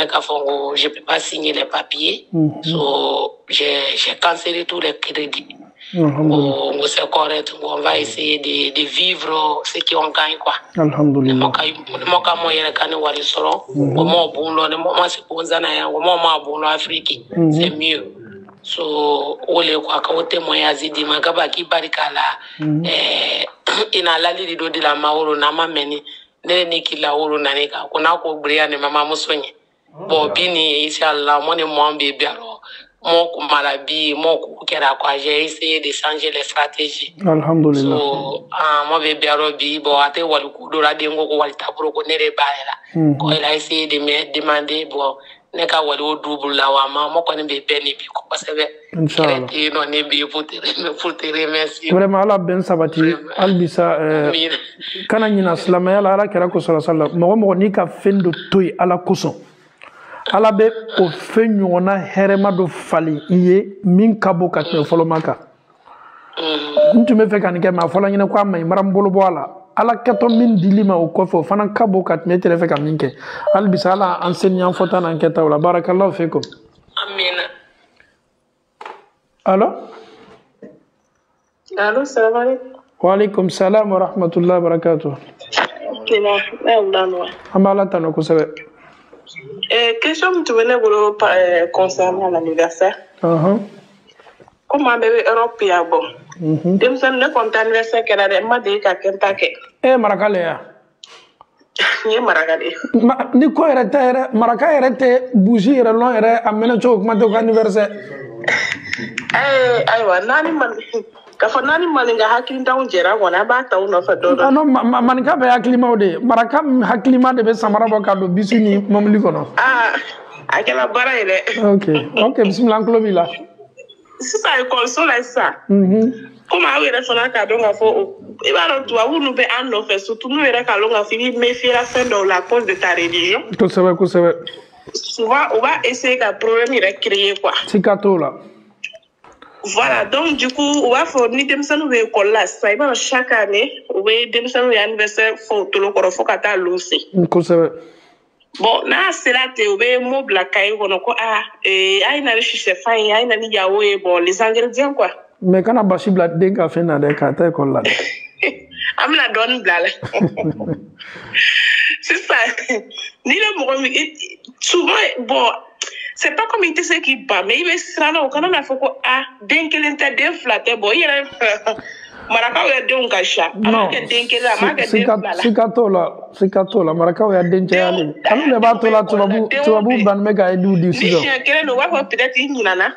je ne peux pas signer les papiers. So, j'ai cancellé tous les crédits. C'est correct, on va essayer de vivre ce qu'on gagne quoi. Alhamdulillah. C'est mieux. So, ole kwa ka témoignage di magaba ki barikala ina lali di do de la maoro na mameni ne ni ki la oro na ne ka kuna ko bria ne mama musonye bo bini inshallah mo ne mo ambe biaro mon malabi mon kera quoi j'ai essayé de changer les stratégies. Alhamdulillah. So moi be biaro bi bo ate walu ku do la dengo ko wali tabro ko nere baela ko il a essayé de me demander bon ne ka wali o double la wa ma mo ko ne be beni bi ko parce que inchallah non ne bi pour te remercier vraiment ala ben sabati albisa kana nyina islamaya ala kera ko sallallahu mo ni ka fendo toy ala koso ala be o fenyona herema do fali iye min kabo ka te folo maka ntu me fe kan ke ma folo nyina kwa mai maram bolo boala ala kato min dilima o kofo fana kabo ka me tere fe kan minke albisa ala enseignant fota nan keta wala barakallahu fikum amina. Allô? Allô, salam alaikum. Wa alaikum salam wa rahmatullahi wa barakatuh. Amala tano kosɛbɛ. Question tu venais bolo concernant l'anniversaire. Comme un bébé européen bon. Denmisɛnnin ne compte anniversaire kɛra dɛ, n ma deli ka kɛnta kɛ. Maraka le ya. N ye maraka de. Ni ko yɛrɛ tɛ yɛrɛ, maraka yɛrɛ tɛ bougie yɛrɛ lɔn yɛrɛ a mɛnɛ cogo kuma tɛ ko anniversaire. Ayiwa naani man k'a fɔ naani maninka hakilintanw jɛra kɔni an b'a ta u nɔfɛ dɔ dɔ. Non maninka bɛ hakilimaw de ye, maraka hakilima de bɛ samara bɔ ka don bisi ni mobili kɔnɔ. A kɛra baara ye dɛ. Ok bisimila an tulo b'i la. Sisan ekɔliso la sisan. Komi aw yɛrɛ fana k'a dɔn k'a fɔ i b'a dɔn tubabu ninnu bɛ an nɔfɛ surtout n'u yɛrɛ k'a dɔn k'a fɔ i b'i méfier fɛn dɔw la à cause de ta religion. Kosɛbɛ kosɛbɛ. Souvent on va essayer ka problème yɛrɛ créer quoi. Sika t'o la. Voilà, donc du coup, on va faire ni denmisɛnninw bɛ école la sisan i b'a dɔn chaque année u bɛ denmisɛnninw ye anniversaire fɔ tolo kɔrɔ fo ka taa lose. Kosɛbɛ. Bon n'a sera ten u bɛ mot bila cahier kɔnɔ ko a ye na ni sisɛfan ye a ye na ni yawo ye bon les ingrédients quoi. Mais kana basi bila den ka fɛn na dɛ k'a taa école la dɛ. An bɛna dɔɔnin bila a la. Sisan ni le mɔgɔ min souvent bon c'est pas comme il te sait qu'il bat mais il veut siran o kana na fɔ ko den kelen tɛ den fila tɛ bon i yɛrɛ marakaw yɛ denw ka ca a ma kɛ den kelen a ma kɛ den fila la. Sika t'o la marakaw y'a den cayalen olu de b'a to la tubabu banni bɛ ka aider di sisan. Ni siɲɛ kelen don u b'a fɔ peut-être i ɲinana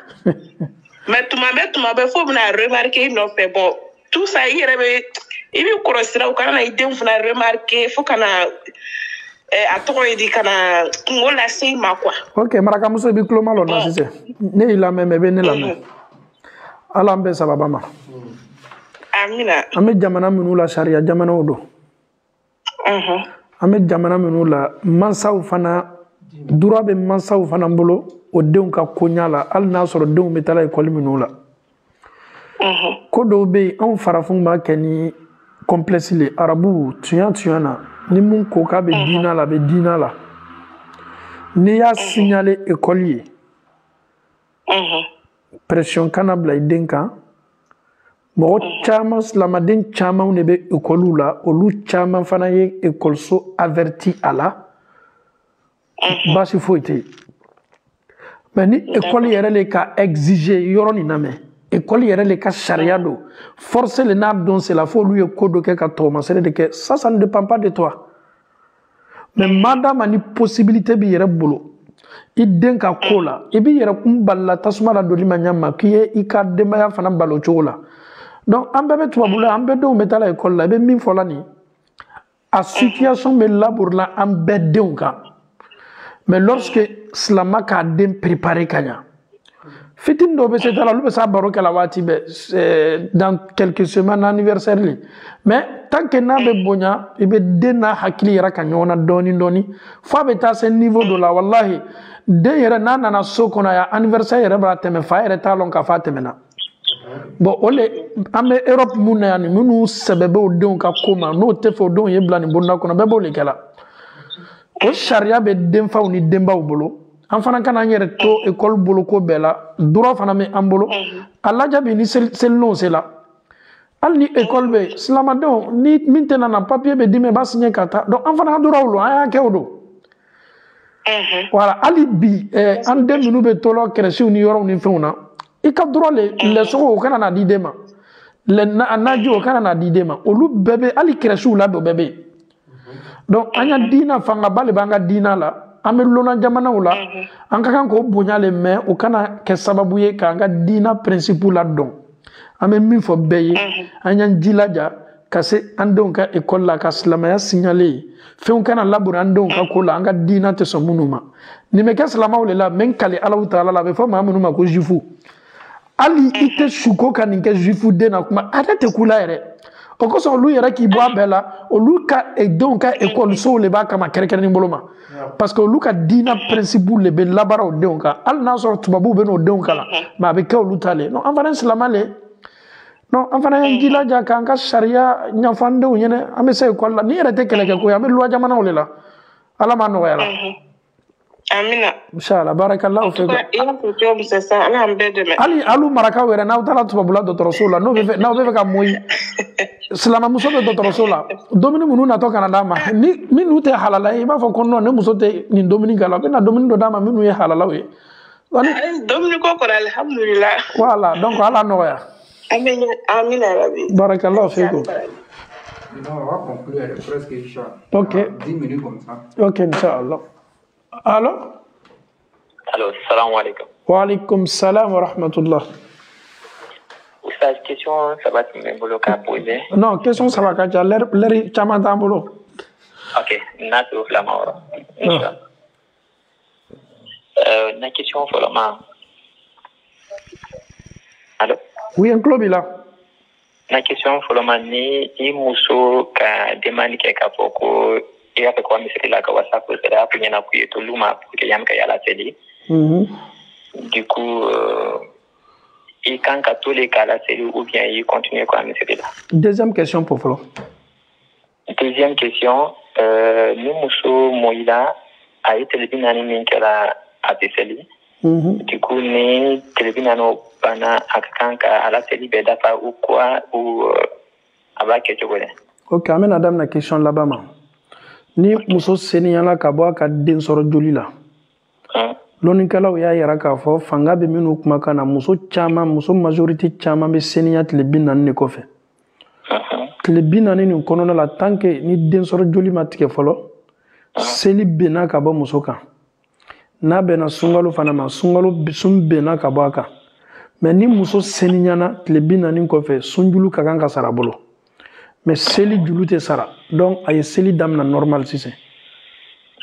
mais tuma bɛɛ fo bɛna remarquer i nɔfɛ bon tout ça i yɛrɛ bɛ i b'i kɔlɔsira u kana na i denw fana remarquer fo ka na a tɔgɔ ye di ka na kungo lase i ma quoi. Ok marakamuso i b'i tulo ma lɔ na sisan ne y'i lamɛn mais i bɛ ne lamɛn ala an bɛɛ sababa ma. Amina. An bɛ jamana minnu la sariya jamanaw don. An bɛ jamana minnu la mansaw fana droit bɛ mansaw fana bolo o denw ka koɲa la hali n'a sɔrɔ denw bɛ taa école minnu la. Ko dɔw bɛ yen anw farafinw b'a kɛ ni complexe le arabu tuya na ni mun ko k'a bɛ diinɛ la a bɛ diinɛ la n'i y'a signaler école ye pression kana bila i den kan mɔgɔ caman silamaden caman de bɛ école la olu caman fana ye écoliso averti a la baasi foyi tɛ yen mais ni école yɛrɛ le ka exiger yɔrɔ nin na mɛn école yɛrɛ le ka sariya don forcer le n'a dɔn c'est la fo olu ye ko dɔ kɛ ka tɔgɔmasɛbɛn de kɛ ça ne dépend pas de toi mais madame ni possibilité b'i yɛrɛ bolo i den ka ko la i b'i yɛrɛ kun balila tasuma la doli ma ɲa ma k'i ye i ka denbaya fana balo cogo la donc an bɛɛ bɛ tubabu la an bɛɛ denw bɛ taa la école la i bɛ min fɔ la nin a situation bɛ laburu la an bɛɛ denw kan mais lorsque silama k'a den préparer ka ɲa fitini dɔw bɛ se ta la olu bɛ s'a baro kɛ la waati bɛɛ dans quelques semaines anniversaire le mais tant que n'a bɛ bonya i bɛ den n'a hakili yɛrɛ ka ɲɔgɔn na dɔɔnin dɔɔnin fo a bɛ taa se niveau dɔ la walahi den yɛrɛ n'a nana so kɔnɔ yan anniversaire yɛrɛ b'a tɛmɛ fa yɛrɛ t'a lɔn k'a fɔ a tɛmɛna bon o le an bɛ Europe mun na yan nin minnu sɛbɛ bɛ o denw ka ko ma n'o tɛ fɛ o denw ye bila nin bonda kɔnɔ bɛɛ b'o le kɛ la o sariya bɛ denfaw ni denbaw bolo an fana kana an yɛrɛ to école bolo ko bɛɛ la droit fana bɛ an bolo a lajɛ bi ni selilenw sera hali ni école bɛ yen silamadenw ni min tɛ na papier bɛ di ma i b'a signer ka taa donc an fana ka droit o don an y'a kɛ o don voilà hali bi an den minnu bɛ to la crèche ni yɔrɔw ni fɛnw na i ka droit lɛsogo o kana na di den ma naji o kana na di den ma olu bɛɛ bɛ hali crèche la dɔ bɛɛ bɛ yen donc an ka diinɛ fangaba de b'an ka diinɛ la an bɛ lɔnna jamanaw la an ka kan k'o bonya le mais o kana kɛ sababu ye k'an ka diinɛ principe la dɔn an bɛ min fɔ bɛɛ ye an y'an jilaja ka se an denw ka école la ka silamɛya signaler ye fɛnw kana laburu an denw ka ko la an ka diinɛ tɛ sɔn minnu ma nin bɛ kɛ silamaw le la n bɛ n kale Alahu taala la a bɛ fɔ maa minnu ma ko juifu hali i tɛ su ko ka nin kɛ juifu den na kuma a tɛ k'u la yɛrɛ o kosɔn olu yɛrɛ k'i bɔ a bɛɛ la olu ka denw ka écolisow le b'a kama kɛrɛnkɛrɛnnen bolo ma parce que olu ka diinɛ principe le bɛ labara o denw kan hali n'a sɔrɔ tubabuw bɛ n'o denw kalan mais a bɛ kɛ olu ta le non an fana ye silama le non an fana y'an jilaja k'an ka sariya ɲɛfɔ an denw ɲɛna an bɛ se école la ni yɛrɛ tɛ kɛlɛkɛ ko ye an bɛ loi jamanaw le la ala m'a nɔgɔya la Amina. Inshallah, barakallahu fikum. Ali alu maraka wera na utala tubabula dotoroso la no be ka moyi. Salama muso be dotoroso la. Domini munu na to Canada ma. Ni minu te halala e ba fo konno ne muso te ni domini gala be na domini do dama minu ye halala we. Domini ko ko alhamdulillah. Voilà, donc ala noya. Amina rabbi. Barakallahu fikum. Non, on va conclure presque Inch'Allah. Ok. 10 minutes comme ça. Ok, Inch'Allah. Allô? Allô, salam alaikum. Wa alaikum salam wa rahmatullah. Oustaz, question, ça va te me bolo ka poser? Non, question ça va ka l'air chama tambolo. Ok, na to flamawro. Inshallah. Na question foloma. Allô? Oui, un club là. Na question foloma ni imuso ka demande ke ka poko et après quoi, c'est là que ça peut se faire, puis il y en a qui tout l'humain pour que y a la télé. Du coup, et quand tous les cas la série ou bien il continue quoi, mais c'est là. Deuxième question pour Flo. Deuxième question, nous Mousso Moïla a été le bin animé qu'elle a décelé. Du coup, nous télévinano bana à la série bedafa ou quoi ou avec quelque chose. Ok, amène Adam la question là-bas. Ni muso seniyala ka bɔ a ka den sɔrɔ joli la lɔnnikɛlaw y'a yira k'a fɔ fanga bɛ minnu kumakan na muso majorité caman bɛ seniya tile 40 de kɔfɛ tile 40 nin kɔnɔna la tant que ni den sɔrɔ joli ma tigɛ fɔlɔ seli bɛnna ka bɔ muso kan n'a bɛnna sunkalo fana ma sunkalo sun bɛnna ka bɔ a kan mais ni muso seniyana tile 40 kɔfɛ sunjulu ka kan ka sara bolo mais seli julu te sara donc ay seli damna normal si c'est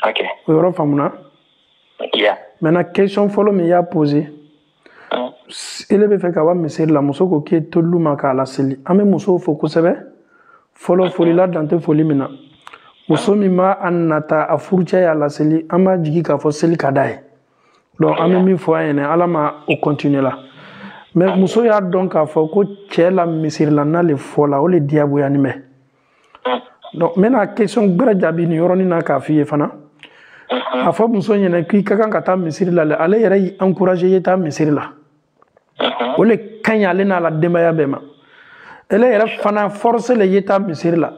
ok o yɔrɔ faamuna yeah maintenant question fɔlɔ min y'a posé ele bɛ fɛ ka bɔ misiri la muso ko k'e tolu ma k'a la seli an bɛ musow fo kosɛbɛ fɔlɔ foli la dan tɛ foli min na muso min ma a nata a furucɛ y'a la seli an b'a jigi k'a fɔ seli ka d'a ye donc an bɛ min fɔ a ɲɛna ala ma o continuer la mais muso y'a dɔn k'a fɔ ko cɛ la misiri la n'ale fɔ la o le diyagoyani mɛ donc n bɛna question gbɛrɛ jaabi nin yɔrɔnin na k'a f'i ye fana a fɔ muso ɲɛna k'i ka kan ka taa misiri la dɛ ale yɛrɛ y'i encouragé i ye taa misiri la o le ka ɲi ale n'a la denbaya bɛɛ ma ele yɛrɛ fana force le ye taa misiri la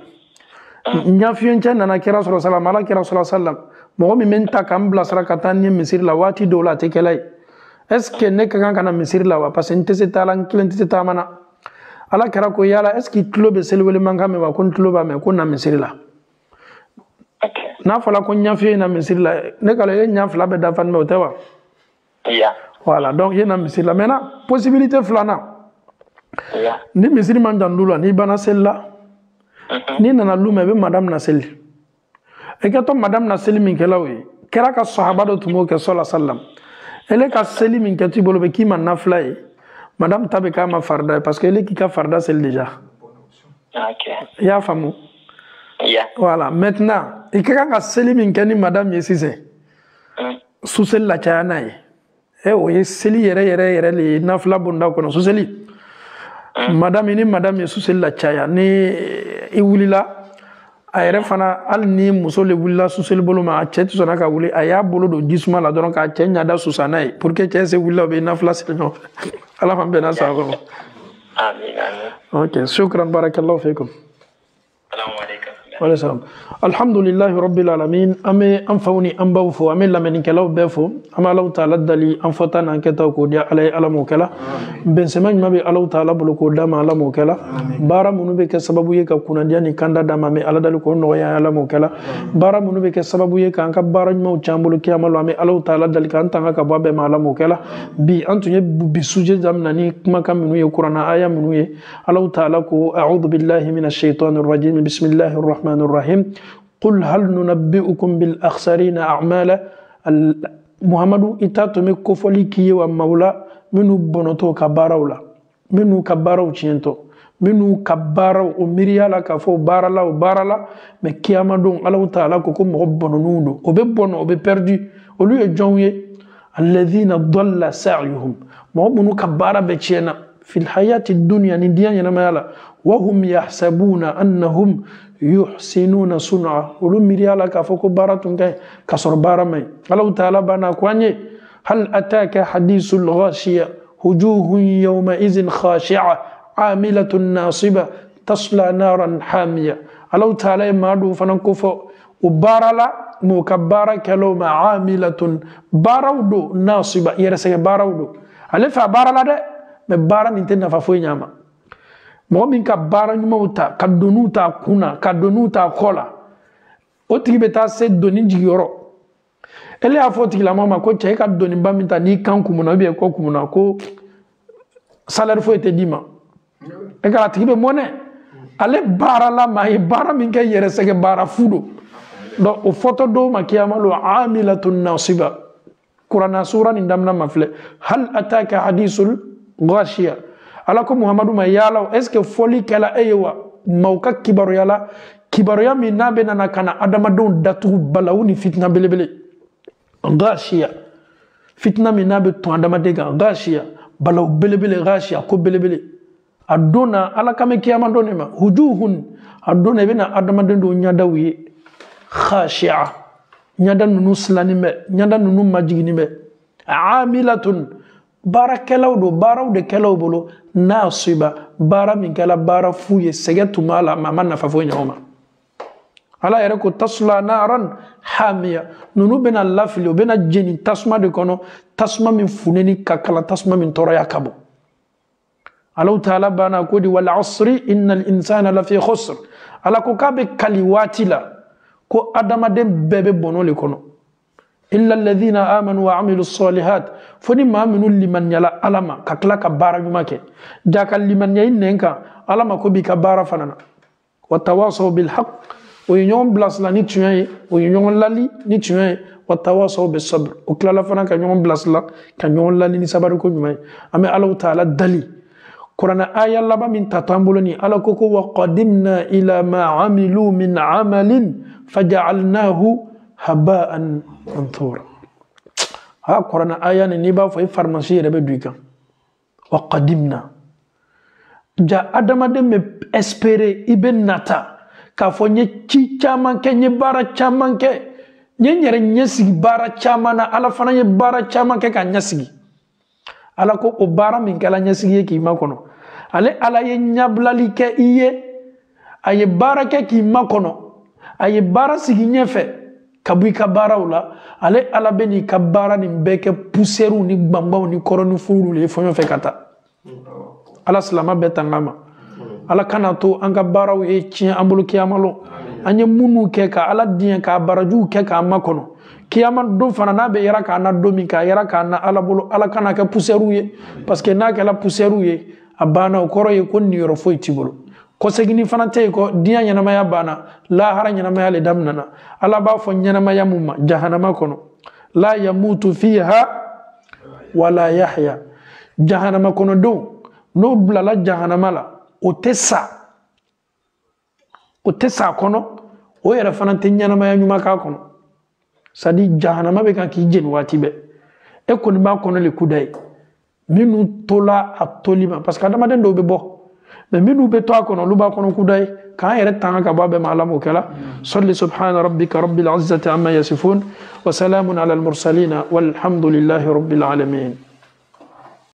ɲafiyencɛ nana kira sɔrɔ salam ala kira sɔrɔ salam mɔgɔ min bɛ n ta k'an bilasira ka taa n ye misiri la waati dɔw la a tɛ kɛla ye est ce que ne ka kan ka na misiri la wa parce que n tɛ se taa la n kelen tɛ se taama na ala kɛra ko yala est ce que i tulo bɛ seliwele mankan mɛn wa ko n tulo b'a mɛn ko na misiri la n'a fɔra ko ɲafiye na misiri la ne kala e ɲa fila bɛ dafa mɛn o tɛ wa voilà donc ye na misiri la maintenant possibilité filanan ni misiri man jan du la n'i banna seli la n'i nana lu ma i bɛ madame na seli i ka to madame na seli min kɛla o ye kɛra ka sahaba dɔ tun b'o kɛ sɔla salam ele ka seli min kɛ t'i bolo bɛ k'i ma nafila ye madame ta bɛ k'a ma farida ye parce que ele k'i ka farida seli déjà i y'a faamu voilà maintenant i ka kan ka seli min kɛ ni madame ye sisan suseli la caya n'a ye o ye seli yɛrɛ yɛrɛ yɛrɛ le ye nafila bonda kɔnɔ suseli madame ni madame ye suseli la caya ni i wulila a yɛrɛ fana hali ni muso le wulila suseli bolo ma a cɛ tɛ sɔnna ka wuli a y'a bolo don jisuma la dɔrɔn k'a cɛ ɲada susa n'a ye pour que cɛ se wulila o bɛ nafila seli ɲɔgɔn fɛ ala ma bɛnna sa kɔnɔ ok shukran barakallahu fikum wala salam alhamdulillahi rabbil alamin ame an faw ni an baw fo ame lamɛnnikɛlaw bɛɛ fo an bɛ alaw taala dali an fɔta n'an kɛtaw k'o di ala ye ala m'o kɛla bɛnsɛma ɲuman bɛ alaw taala bolo k'o d'a ma ala m'o kɛla baara minnu bɛ kɛ sababu ye ka kunnadiya ni kanda d'a ma an bɛ ala dali k'o nɔgɔya ala m'o kɛla baara minnu bɛ kɛ sababu ye k'an ka baara ɲumanw c'an bolo kiyama lo an bɛ alaw taala dali k'an tanga ka bɔ a bɛɛ ma ala m'o kɛla bi an tun ye bi sujet daminɛ ni kumakan minnu ye kuranna aya minnu ye alaw taala ko a'udhu billahi minash shaitanir rajim bismillahir rahmanir rahim قل هل ننبئكم بالأخسرين أعمالا محمد إتاتمي كفولي كي ومولا منو بنوتو كبارولا منو كبارو تشينتو منو كبارو ومريالا كفو بارلا وبارلا مكياما دون الله تعالى كوكو مغبونو نودو وبيبونو وبيبردي ولو يجوني الذين ضل سعيهم مغبونو كبارا بتشينا في الحياة الدنيا نديان ينمالا وهم يحسبون أنهم yuhsinuna sun'a olu miri ala k'a fɔ ko baara tun ka ɲi k'a sɔrɔ baara ma ɲi Allahu ta'ala bana ko an ye hal ataka hadithul ghashiya wujuhun yawma idhin khashi'a amilatun nasiba tasla naran hamiya Allahu ta'ala ma du fana ko fɔ o baara la mo ka baara kɛlaw ma amilatun baaraw do nasiba yɛrɛsɛgɛ baaraw do ale fɛ a baara la dɛ mais baara min tɛ nafa foyi ɲa ma mɔgɔ min ka baara ɲumanw ta ka doniw ta kunna ka doniw ta kɔ la o tigi bɛ taa se doni jigiyɔrɔ ele y'a fɔ tigilamɔgɔ ma ko cɛ e ka doniba min ta n'i kan kumuna ou bien kɔ kumuna ko salaire foyi tɛ d'i ma e ka a tigi bɛ mɔnɛ ale baara la ma a ye baara min kɛ yɛrɛsɛgɛ baara fu do donc o fɔtɔ dɔw ma kiyama lo amilatun nasiba Kurana sura nin damina ma filɛ hal ataka hadithul ghashiya ala ko Muhammadu ma yala est ce que foli kɛla e ye wa maaw ka kibaruya la kibaruya min n'a bɛ nana kana adamadenw datugu balawu ni fitina belebele ghashiya fitina min n'a bɛ tɔn adamaden kan ghashiya balawu belebele ghashiya ko belebele a don na ala kame kiyama don ne ma wujuhun a don na i bɛna adamaden dɔw ɲadaw ye khashi'a ɲada ninnu silanin bɛ ɲada ninnu majiginin bɛ amilatun baarakɛlaw do baaraw de kɛlaw bolo nasiba baara min kɛla baara fu ye sɛgɛ tun b'a la ma ma nafa foyi ɲɔgɔn ma ala yɛrɛ ko tasla naran hamiya ninnu bɛna lafili u bɛna jeni tasuma de kɔnɔ tasuma min funeni ka kalan tasuma min tɔɔrɔya ka bɔ Allahu ta'ala bana ko di wal asri innal insana lafi khusr ala ko k'a bɛ kali waati la ko adamaden bɛɛ bɛ bɔnɔ le kɔnɔ illa alladhina amanu wa amilus salihat foni ma minnu limanyala ala ma ka tila ka baara ɲuman kɛ ja ka limanya nen kan ala ma ko bi ka baara fana na wa tawasaw bil haqq o ye ɲɔgɔn bilasira ni tiɲɛ ye o ye ɲɔgɔn lali ni tiɲɛ ye wa tawasaw bis sabr o tilala fana ka ɲɔgɔn bilasira ka ɲɔgɔn lali ni sabari ko ɲuman ye an bɛ Allahu ta'ala dali Kurana aya laban min ta t'an bolo ni ala ko ko wa qadimna ila ma amilu min amalin faja'alnahu haba'an manthura ha Kurana aya ni b'a fɔ i pharmacie yɛrɛ bɛ don i kan wa qadimna ja adamaden bɛ espérer i bɛ nata k'a fɔ n ye ci caman kɛ n ye baara caman kɛ n ye n yɛrɛ ɲɛsigi baara caman na ala fana ye baara caman kɛ k'a ɲɛsigi ala ko o baara min kɛla ɲɛsigi ye k'i makɔnɔ ale ala ye ɲabilali kɛ i ye a ye baara kɛ k'i makɔnɔ a ye baara sigi ɲɛfɛ ka bɔ i ka baaraw la ale ala bɛ n'i ka baara nin bɛɛ kɛ poussièrew ni gbanbaw ni kɔrɔ ni furuw le ye fɛn fɛ ka taa ala silama bɛɛ tanga ma ala kana to an ka baaraw ye tiɲɛ an bolo kiyama lɔ an ye minnu kɛ ka ala diɲɛ k'a barajuw kɛ k'a makɔnɔ kiyama don fana n'a bɛ yɛrɛ k'a na don min k'a yɛrɛ k'a na ala bolo ala kana kɛ poussièrew ye parce que n'a kɛla poussièrew ye a banna o kɔrɔ ye ko niyɔrɔ foyi t'i bolo kɔsegini fana tɛ yen kɔ diɲɛ ɲɛnamaya banna lahara ɲɛnamaya le daminɛna ala b'a fɔ ɲɛnamaya mun ma jahanama kɔnɔ la yamutu fiha wala yahya jahanama kɔnɔdenw n'o bilala jahanama la o tɛ sa kɔnɔ o yɛrɛ fana tɛ ɲɛnamaya ɲuman k'a kɔnɔ c'est à dire jahanama bɛ kan k'i jeni waati bɛɛ e kɔni b'a kɔnɔ le kuda ye minnu tola a toli ma parce que adamaden dɔw bɛ bɔ mais minnu bɛ to a kɔnɔ olu b'a kɔnɔ kuda ye k'an yɛrɛ tanga ka bɔ a bɛɛ ma ala m'o kɛla salli subhana rabbika rabbil izzati amma yasifun wa salamun ala al mursalina walhamdulillahi rabbil alamin